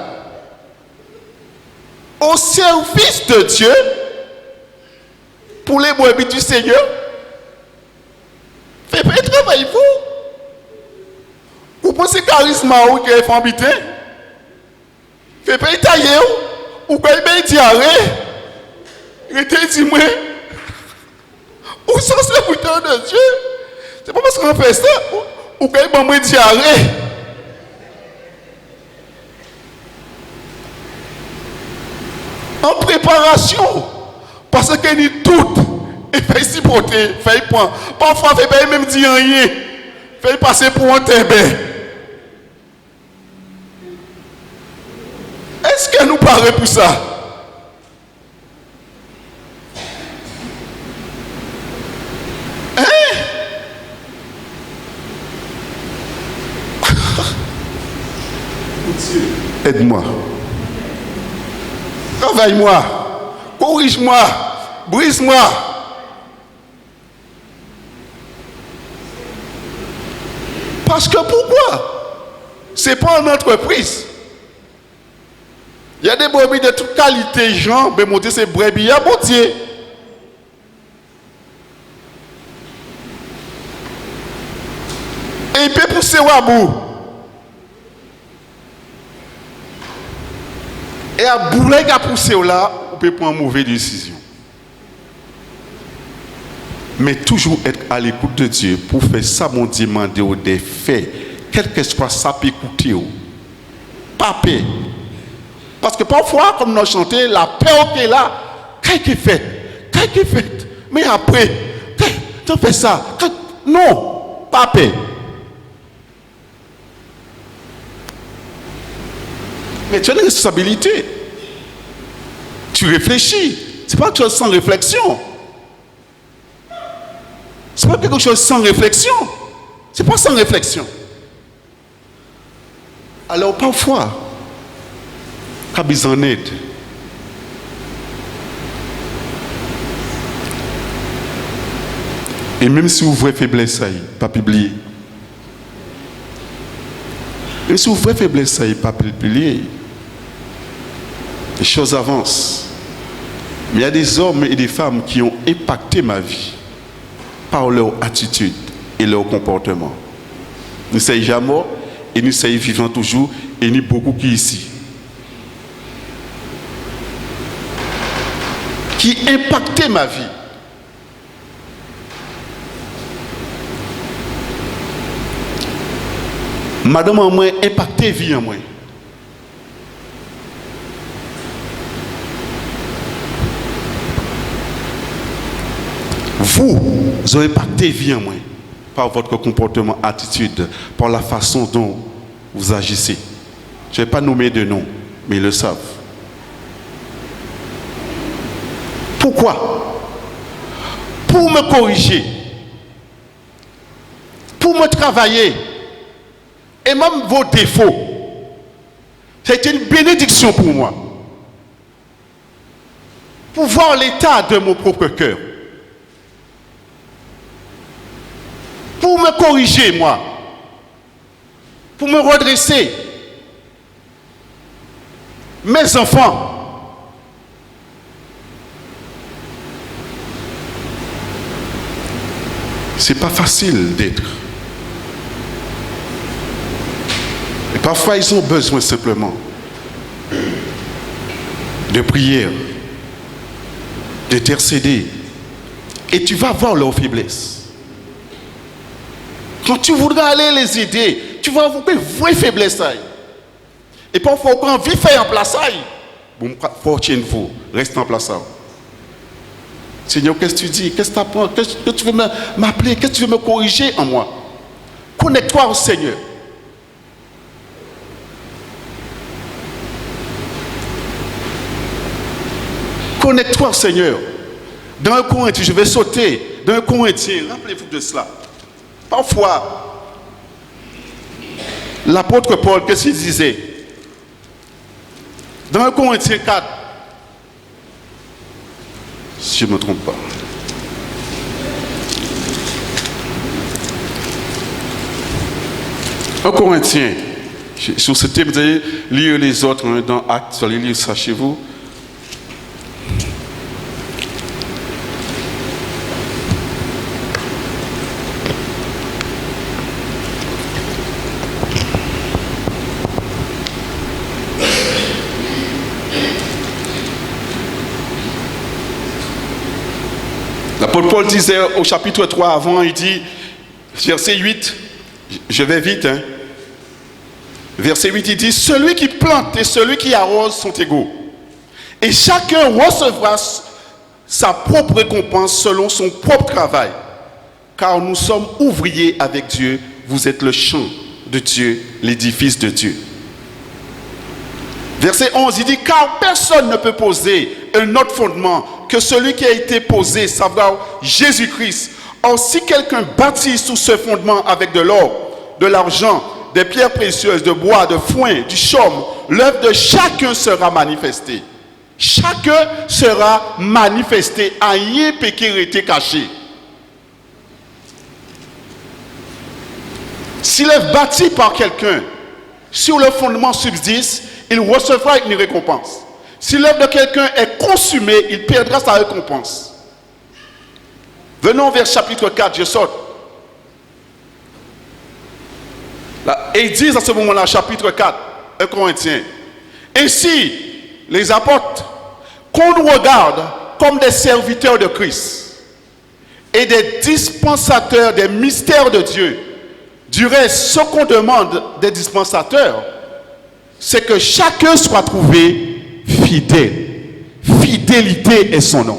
Au service de Dieu, pour les brebis du Seigneur, faites pas travail vous. Vous pensez charisme ou que est habité? Faites pas tailler ou que est diarrhée. Restez dit moi. Où sont ces serviteurs de Dieu? C'est pas parce qu'on fait ça. Ou quand il m'a diarrhée. En préparation. Parce qu'il y tout. Il fait s'y porter. Fait point. Parfois, il fait même dire rien. Fait passer pour un tébé. Est-ce qu'elle nous paraît pour ça? Aide-moi. Travaille-moi. Corrige-moi. Brise-moi. Parce que pourquoi? Ce n'est pas une entreprise. Il y a des brebis de toute qualité, Jean, mais mon Dieu, c'est brebis à Dieu. Et il peut pousser à bout. Et à bouler à pousser là, on peut prendre une mauvaise décision. Mais toujours être à l'écoute de Dieu pour faire ça, mon Dieu, demander des faits, quel que soit ça, peut écouter. Pas peur. Parce que parfois, comme nous chantons, la peur qui est là, qu'est-ce qui est fait? Mais après, tu fais ça. Non, pas peur. Mais tu as une responsabilité. Tu réfléchis. Ce n'est pas quelque chose sans réflexion. Ce n'est pas quelque chose sans réflexion. Ce n'est pas sans réflexion. Alors parfois, quand ils en aident, et même si vous voyez faiblesse, pas publier. Même si vous voyez faiblesse, pas publier. Les choses avancent. Mais il y a des hommes et des femmes qui ont impacté ma vie par leur attitude et leur comportement. Nous sommes jamais et nous sommes vivants toujours et nous beaucoup qui ici. Qui impacté ma vie. Madame en moi impacté vie en moi. Vous avez impacté vie en moi par votre comportement, attitude, par la façon dont vous agissez. Je ne vais pas nommer de nom, mais ils le savent. Pourquoi? Pour me corriger, pour me travailler, et même vos défauts. C'est une bénédiction pour moi. Pour voir l'état de mon propre cœur. Pour me corriger, moi. Pour me redresser. Mes enfants. C'est pas facile d'être. Et parfois, ils ont besoin simplement de prière, d'intercéder. Et tu vas voir leur faiblesse. Quand tu voudras aller les aider, tu vas voir vraie faiblesse. Et parfois, quand on vit faire en place, bon, fortune-vous, reste en place. Seigneur, qu'est-ce que tu dis? Qu'est-ce que tu apprends? Qu'est-ce que tu veux m'appeler? Qu'est-ce que tu veux me corriger en moi? Connecte-toi au Seigneur. Connecte-toi au Seigneur. Dans un Corinthien, je vais sauter. Dans un Corinthien, rappelez-vous de cela. Parfois, l'apôtre Paul, qu'est-ce qu'il disait? Dans un Corinthien 4, si je ne me trompe pas. Un Corinthien, sur ce thème, vous allez lire les autres dans Actes, vous allez lire ça chez vous. L'apôtre Paul disait au chapitre 3 avant, il dit, verset 8, je vais vite, hein. Verset 8, il dit, celui qui plante et celui qui arrose sont égaux. Et chacun recevra sa propre récompense selon son propre travail. Car nous sommes ouvriers avec Dieu, vous êtes le champ de Dieu, l'édifice de Dieu. Verset 11, il dit, car personne ne peut poser un autre fondement que celui qui a été posé, savoir Jésus-Christ. Or, si quelqu'un bâtit sous ce fondement avec de l'or, de l'argent, des pierres précieuses, de bois, de foin, du chaume, l'œuvre de chacun sera manifestée. Chacun sera manifesté, à rien péché été caché. Si l'œuvre bâtie par quelqu'un sur le fondement subsiste, il recevra une récompense. Si l'œuvre de quelqu'un est consumée, il perdra sa récompense. Venons vers chapitre 4, je saute. Là, et ils disent à ce moment-là, chapitre 4, 1 Corinthiens. Ainsi, les apôtres, qu'on nous regarde comme des serviteurs de Christ et des dispensateurs des mystères de Dieu. Du reste, ce qu'on demande des dispensateurs, c'est que chacun soit trouvé fidèle. Fidélité est son nom.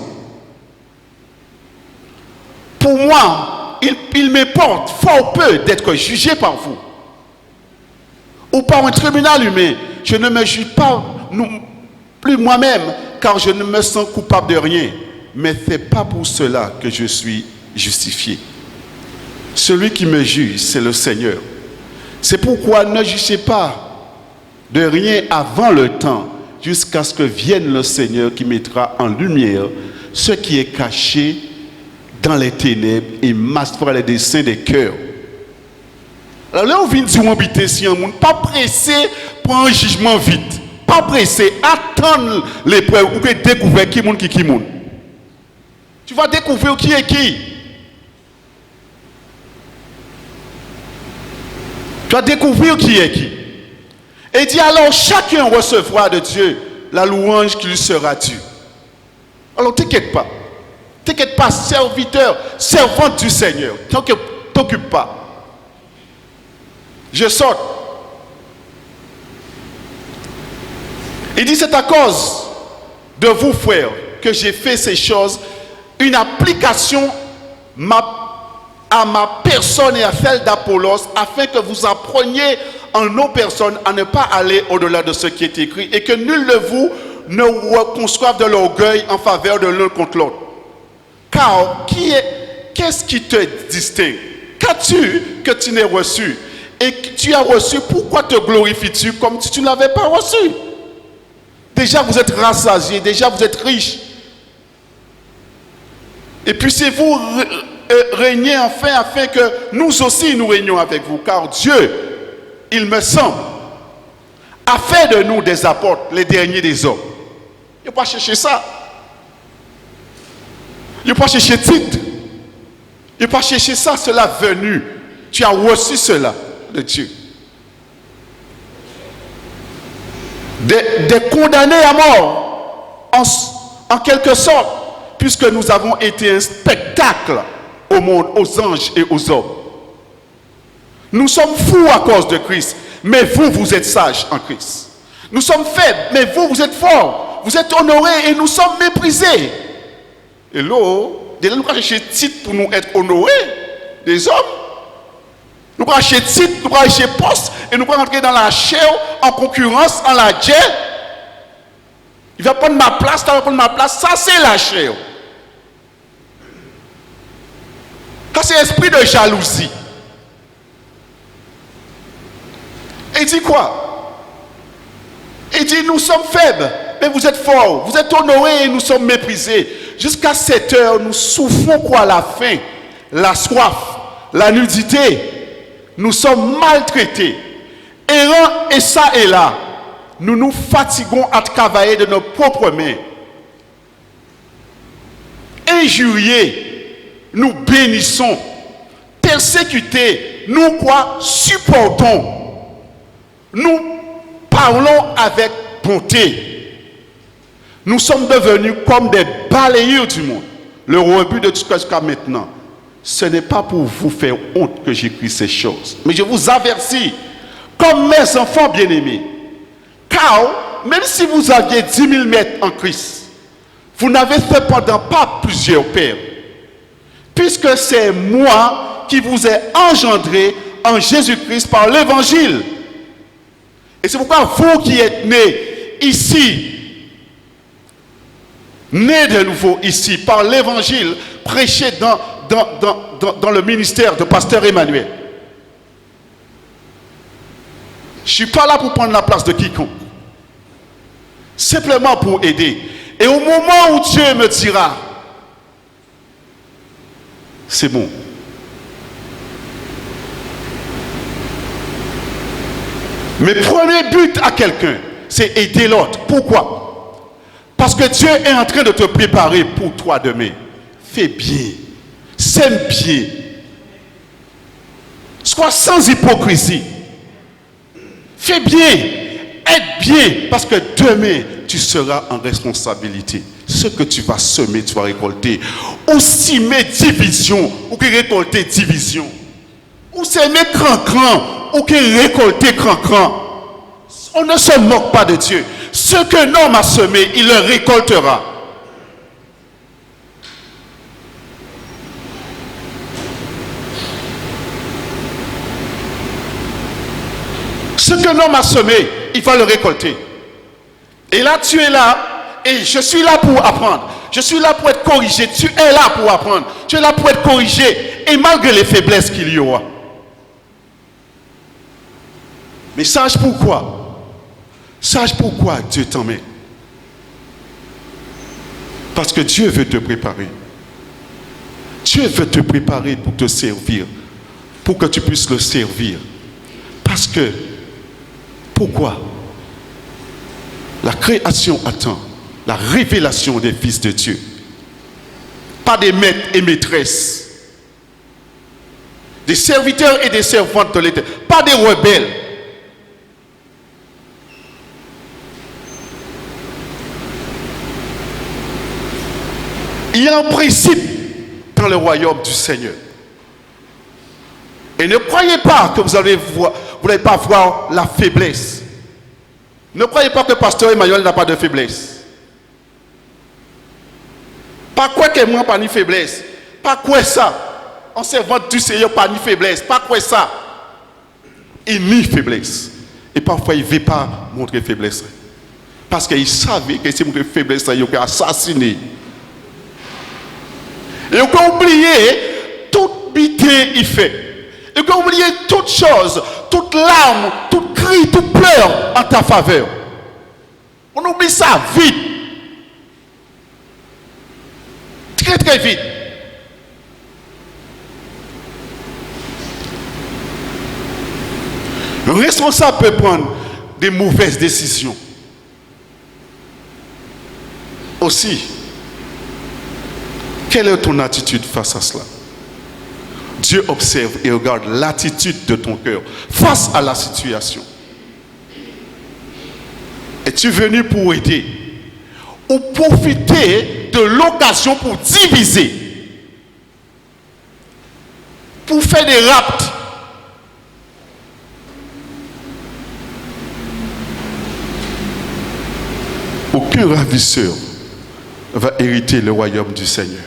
Pour moi, il m'importe fort peu d'être jugé par vous ou par un tribunal humain. Je ne me juge pas plus moi-même, car je ne me sens coupable de rien. Mais ce n'est pas pour cela que je suis justifié. Celui qui me juge, c'est le Seigneur. C'est pourquoi ne jugez pas de rien avant le temps, jusqu'à ce que vienne le Seigneur qui mettra en lumière ce qui est caché dans les ténèbres et masquera les desseins des cœurs. Alors là, on vient dire, on habite si un monde, pas pressé pour un jugement vite. Pas pressé, attendre l'épreuve ou que découvrir qui monde qui monde. Tu vas découvrir qui est qui. Tu vas découvrir qui est qui. Et dit alors chacun recevra de Dieu la louange qui lui sera due. Alors t'inquiète pas. T'inquiète pas, serviteur, servante du Seigneur. T'occupe pas. Je sors. Il dit c'est à cause de vous, frères, que j'ai fait ces choses, une application à ma personne et à celle d'Apollos, afin que vous appreniez en nos personnes à ne pas aller au-delà de ce qui est écrit et que nul de vous ne reconçoive de l'orgueil en faveur de l'un contre l'autre. Car qu'est-ce qui te distingue? Qu'as-tu que tu n'aies reçu? Et que tu as reçu, pourquoi te glorifies-tu comme si tu ne l'avais pas reçu? Déjà vous êtes rassasiés, déjà vous êtes riches. Et puissiez-vous régner enfin afin que nous aussi nous régnions avec vous. Car Dieu, il me semble, a fait de nous des apôtres, les derniers des hommes. Il ne faut pas chercher ça. Il ne faut pas chercher titre. Il ne faut pas chercher ça, cela venu. Tu as reçu cela de Dieu. Des condamnés à mort, en quelque sorte, puisque nous avons été un spectacle au monde, aux anges et aux hommes. Nous sommes fous à cause de Christ, mais vous, vous êtes sages en Christ. Nous sommes faibles, mais vous, vous êtes forts. Vous êtes honorés et nous sommes méprisés. Et là, nous allons chercher titre pour nous être honorés, des hommes. Nous allons chercher titre, nous allons chercher poste, et nous allons rentrer dans la chair, en concurrence, en la chair. Il va prendre ma place, il va prendre ma place. Ça, c'est la chair. Ça, c'est l'esprit de jalousie. Et il dit quoi? Il dit, nous sommes faibles, mais vous êtes forts. Vous êtes honorés et nous sommes méprisés. Jusqu'à cette heure, nous souffrons quoi? La faim, la soif, la nudité. Nous sommes maltraités, errants et ça et là. Nous nous fatiguons à travailler de nos propres mains. Injuriés, nous bénissons. Persécutés, nous quoi? Supportons. Nous parlons avec bonté. Nous sommes devenus comme des balayeurs du monde. Le rebut de tout ce jusqu'à maintenant. Ce n'est pas pour vous faire honte que j'écris ces choses. Mais je vous avertis, comme mes enfants bien-aimés. Car, même si vous aviez 10 000 mètres en Christ, vous n'avez cependant pas plusieurs pères. Puisque c'est moi qui vous ai engendré en Jésus-Christ par l'évangile. Et c'est pourquoi vous qui êtes nés ici, nés de nouveau ici, par l'évangile, prêché dans le ministère de pasteur Emmanuel. Je ne suis pas là pour prendre la place de quiconque. Simplement pour aider. Et au moment où Dieu me dira, c'est bon. Mais premier but à quelqu'un, c'est aider l'autre. Pourquoi? Parce que Dieu est en train de te préparer pour toi demain. Fais bien. Sème bien. Sois sans hypocrisie. Fais bien. Aide bien. Parce que demain, tu seras en responsabilité. Ce que tu vas semer, tu vas récolter. Ou semer division, ou que récolter division. Ou semer cran-cran, ou que récolter cran-cran. On ne se moque pas de Dieu. Ce qu'un homme a semé, il le récoltera. Ce qu'un homme a semé, il va le récolter. Et là, tu es là, et je suis là pour apprendre. Je suis là pour être corrigé. Tu es là pour apprendre. Tu es là pour être corrigé. Et malgré les faiblesses qu'il y aura. Mais sache pourquoi. Sache pourquoi Dieu t'en met. Parce que Dieu veut te préparer. Dieu veut te préparer pour te servir. Pour que tu puisses le servir. Parce que, pourquoi? La création attend la révélation des fils de Dieu. Pas des maîtres et maîtresses. Des serviteurs et des servantes de l'Éternel. Pas des rebelles. Il y a un principe dans le royaume du Seigneur. Et ne croyez pas que vous n'allez pas voir la faiblesse. Ne croyez pas que le pasteur Emmanuel n'a pas de faiblesse. Pas quoi que moi, pas ni faiblesse. Pas quoi ça. En servant du Seigneur, pas ni faiblesse. Pas quoi ça. Il nie faiblesse. Et parfois, il ne veut pas montrer faiblesse. Parce qu'il savait que si il montrait faiblesse, il va assassiner. Et on peut oublier toute bité il fait. Et on peut oublier toute chose, toute larme, tout cri, tout pleur en ta faveur. On oublie ça vite. Très très vite. Le responsable peut prendre des mauvaises décisions. Aussi, quelle est ton attitude face à cela? Dieu observe et regarde l'attitude de ton cœur face à la situation. Es-tu venu pour aider ou profiter de l'occasion pour diviser, pour faire des rapts? Aucun ravisseur va hériter le royaume du Seigneur.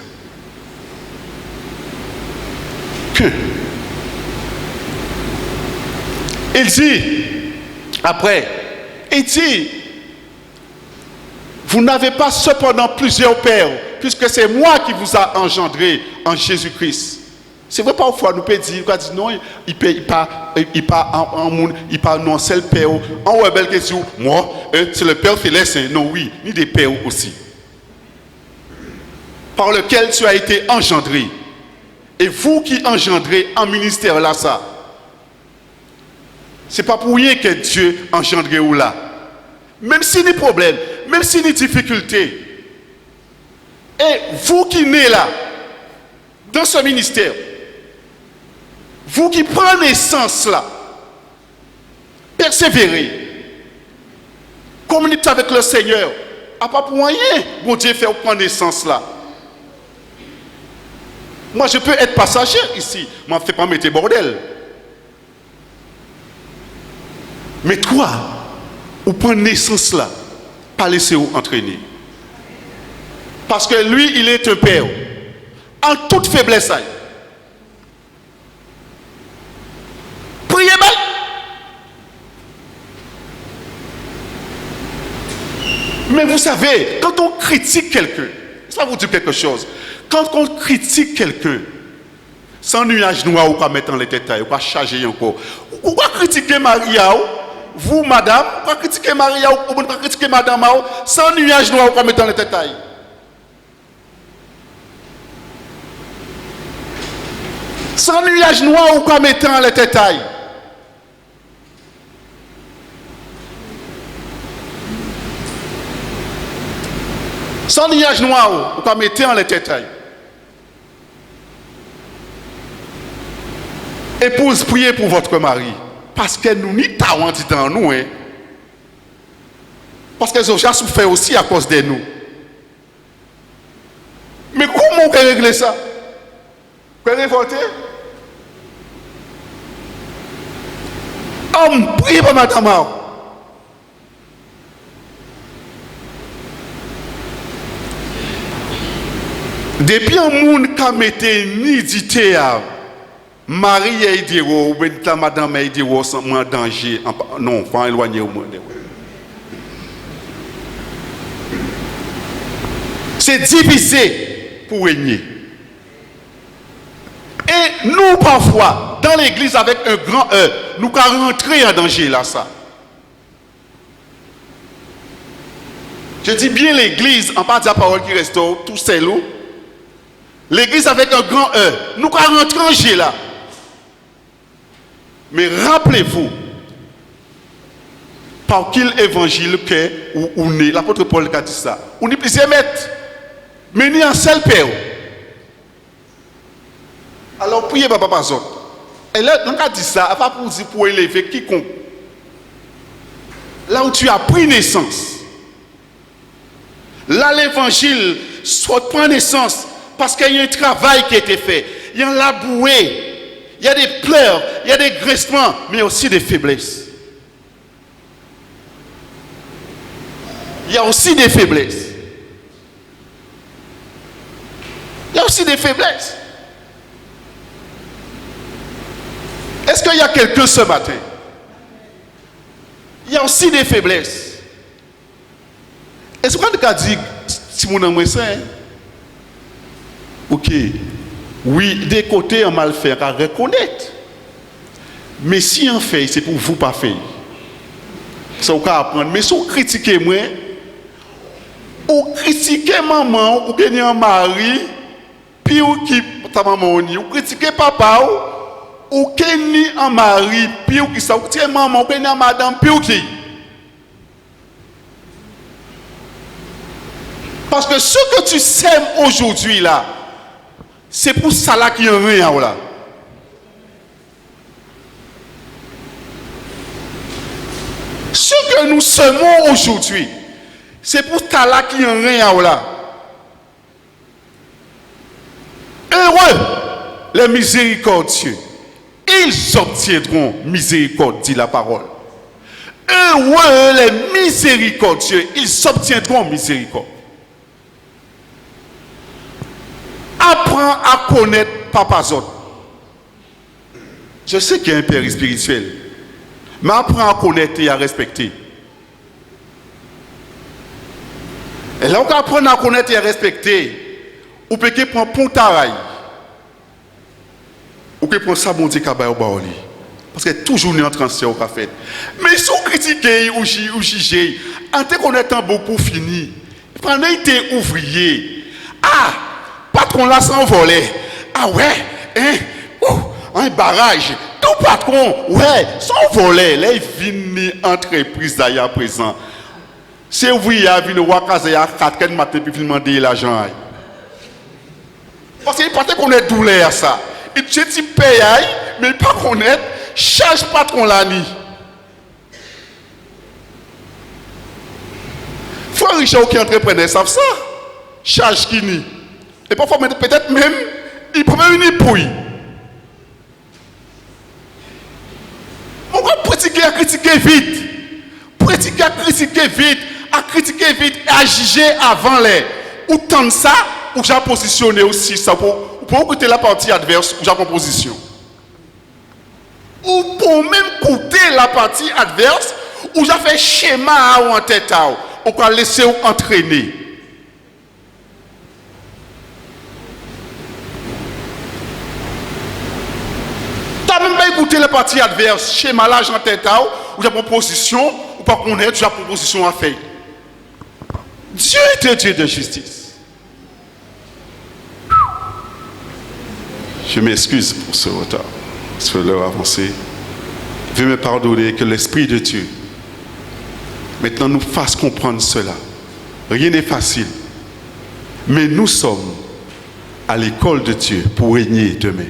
Il dit, après, il dit, vous n'avez pas cependant plusieurs pères, puisque c'est moi qui vous a engendré en Jésus-Christ. C'est vrai, parfois, nous pouvons dire, non, il parle non, c'est le père. En rebelle question, moi, c'est le père céleste. Non, oui, ni des pères aussi. Par lequel tu as été engendré. Et vous qui engendrez en ministère là, ça, c'est pas pour rien que Dieu engendré ou là. Même si des problèmes, même si des difficultés. Et vous qui naissez là, dans ce ministère, vous qui prenez naissance là, persévérez, communiquez avec le Seigneur. À pas pour rien, bon Dieu fait prendre naissance là. Moi, je peux être passager ici. Moi, je ne fais pas mettre bordel. Mais toi, ou prendre naissance là, pas laisser vous entraîner. Parce que lui, il est un père. En toute faiblesse. Priez bien. Mais vous savez, quand on critique quelqu'un, ça vous dit quelque chose. Quand on critique quelqu'un, sans nuage noir ou pas mettre en les têtes, ou pas charger encore. Ou pas critiquer Maria, vous madame, ou pas critiquer Maria, ou pas critiquer madame, sans nuage noir ou pas mettre en les têtes. Sans nuage noir ou pas mettre en les têtes. Sans nuage noir ou pas mettre en les têtes. Épouse, priez pour votre mari. Parce que nous n'y talent dans nous. Parce qu'elles ont déjà souffert aussi à cause de nous. Mais comment on peut régler ça? On peut révolter? On prie pour Madame Mao. Depuis un monde qui a mis nudité à Marie et Diro, ou Madame et Diro sont en danger. Non, il faut éloigner au monde. C'est divisé pour régner. Et nous, parfois, dans l'église avec un grand E, nous pouvons rentrer en danger là, ça. Je dis bien l'église, en partie de la parole qui restaure, tout c'est l'eau. L'église avec un grand E, nous pouvons rentrer en danger là. Mais rappelez-vous, par quel évangile que on est, l'apôtre Paul a dit ça. On est plusieurs mètres, mais ni un seul père. Alors priez papa Pazot. Et là, on a dit ça, pas pour dire pour élever quiconque. Là où tu as pris naissance, là l'évangile soit prend naissance parce qu'il y a un travail qui a été fait. Il y a un laboué. Il y a des pleurs, il y a des graissements, mais aussi des faiblesses. Il y a aussi des faiblesses. Il y a aussi des faiblesses. Est-ce qu'il y a quelqu'un ce matin? Il y a aussi des faiblesses. Est-ce qu'on a dit, si mon amour est sain? Ok. Oui, des côtés en mal faire à reconnaître. Mais si on fait, c'est pour vous pas faire. Ça, vous pouvez apprendre. Mais si vous critiquez moi, ou critiquez maman, ou gagnez un mari, puis ou qui ta maman, ou critiquez papa, ou gagnez un mari, puis ou qui ça, ou tiens maman, ou gagnez un madame, puis ou qui. Parce que ce que tu sèmes aujourd'hui là, c'est pour ça là qu'il y a rien là. Ce que nous semons aujourd'hui, c'est pour ça là qu'il y a rien là. Heureux les miséricordieux, ils obtiendront miséricorde, dit la parole. Heureux les miséricordieux, ils obtiendront miséricorde. Apprends à connaître Papa Zot. Je sais qu'il y a un père spirituel, mais apprends à connaître et à respecter. Et là, on apprend à connaître et à respecter, on peut prendre Pontarail, on peut prendre ça, mon Dieu, parce que toujours nous entrons en train fait. Mais si on critique ou juge, en te connaissant beaucoup fini, pendant que tu es ouvrier, patron là s'envolait. Ah ouais, hein? Un barrage. Tout patron, ouais, s'envolait. Là, il finit entreprise d'ailleurs présent. C'est ouvrier, il vient de Wakaze à 4 matin, puis il demander l'argent. Parce qu'il ne peut pas connaître douleur ça. Il te paye, mais il ne peut pas connaître, charge patron là ni. Frère Richard qui entrepreneur savent ça. Charge qui ni. Et parfois, peut-être même, il peut même une épouille. On va pratiquer à critiquer vite. Pratiquer à critiquer vite. À critiquer vite et à juger avant les. Ou tant ça, ou j'ai positionné aussi ça pour écouter la partie adverse, ou j'ai en position. Ou pour même écouter la partie adverse, ou j'ai fait schéma ou en tête. On va laisser vous entraîner. Même pas écouter la partie adverse, schéma là, en tête, ou j'ai proposition, ou pas connaître, j'ai proposition à faire. Dieu est un Dieu de justice. Je m'excuse pour ce retard, sur l'heure avancée. Veuillez me pardonner que l'Esprit de Dieu maintenant nous fasse comprendre cela. Rien n'est facile, mais nous sommes à l'école de Dieu pour régner demain.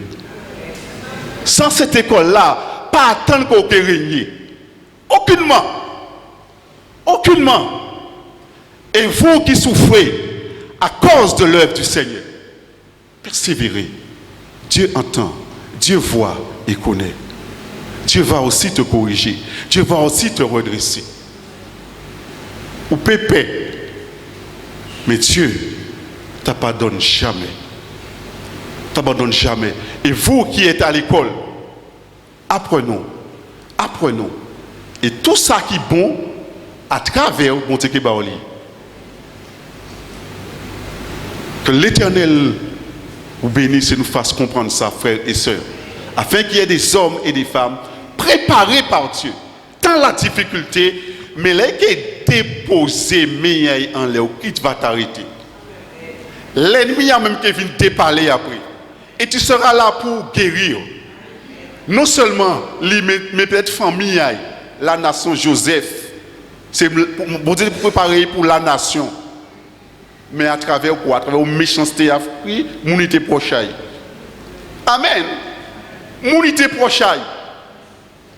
Sans cette école-là, pas attendre qu'on puisse régner. Aucunement. Aucunement. Et vous qui souffrez à cause de l'œuvre du Seigneur, persévérez. Dieu entend, Dieu voit et connaît. Dieu va aussi te corriger. Dieu va aussi te redresser. Ou pépé. Mais Dieu ne t'abandonne jamais. T'abandonne jamais. Et vous qui êtes à l'école, apprenons. Apprenons. Et tout ça qui est bon, à travers mon Baoli. Que l'Éternel vous bénisse et nous fasse comprendre ça, frères et sœurs. Afin qu'il y ait des hommes et des femmes préparés par Dieu. Dans la difficulté, mais là qui est déposé, mais en l'air, qui va t'arrêter. L'ennemi a même qui vient te parler après. Et tu seras là pour guérir. Non seulement mais peut-être famille, la nation Joseph. C'est pour Dieu préparer pour la nation. Mais à travers quoi? À travers la méchanceté à fruit, l'unité prochaine. Amen. L'unité prochaine.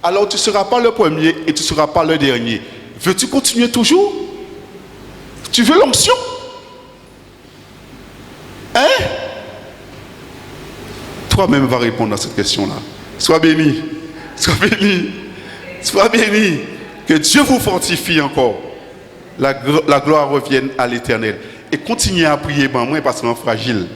Alors tu ne seras pas le premier et tu ne seras pas le dernier. Veux-tu continuer toujours? Tu veux l'onction? Hein? Toi-même vas répondre à cette question-là. Sois béni. Sois béni. Sois béni. Que Dieu vous fortifie encore. La gloire revienne à l'Éternel. Et continuez à prier pour moi parce que je suis fragile.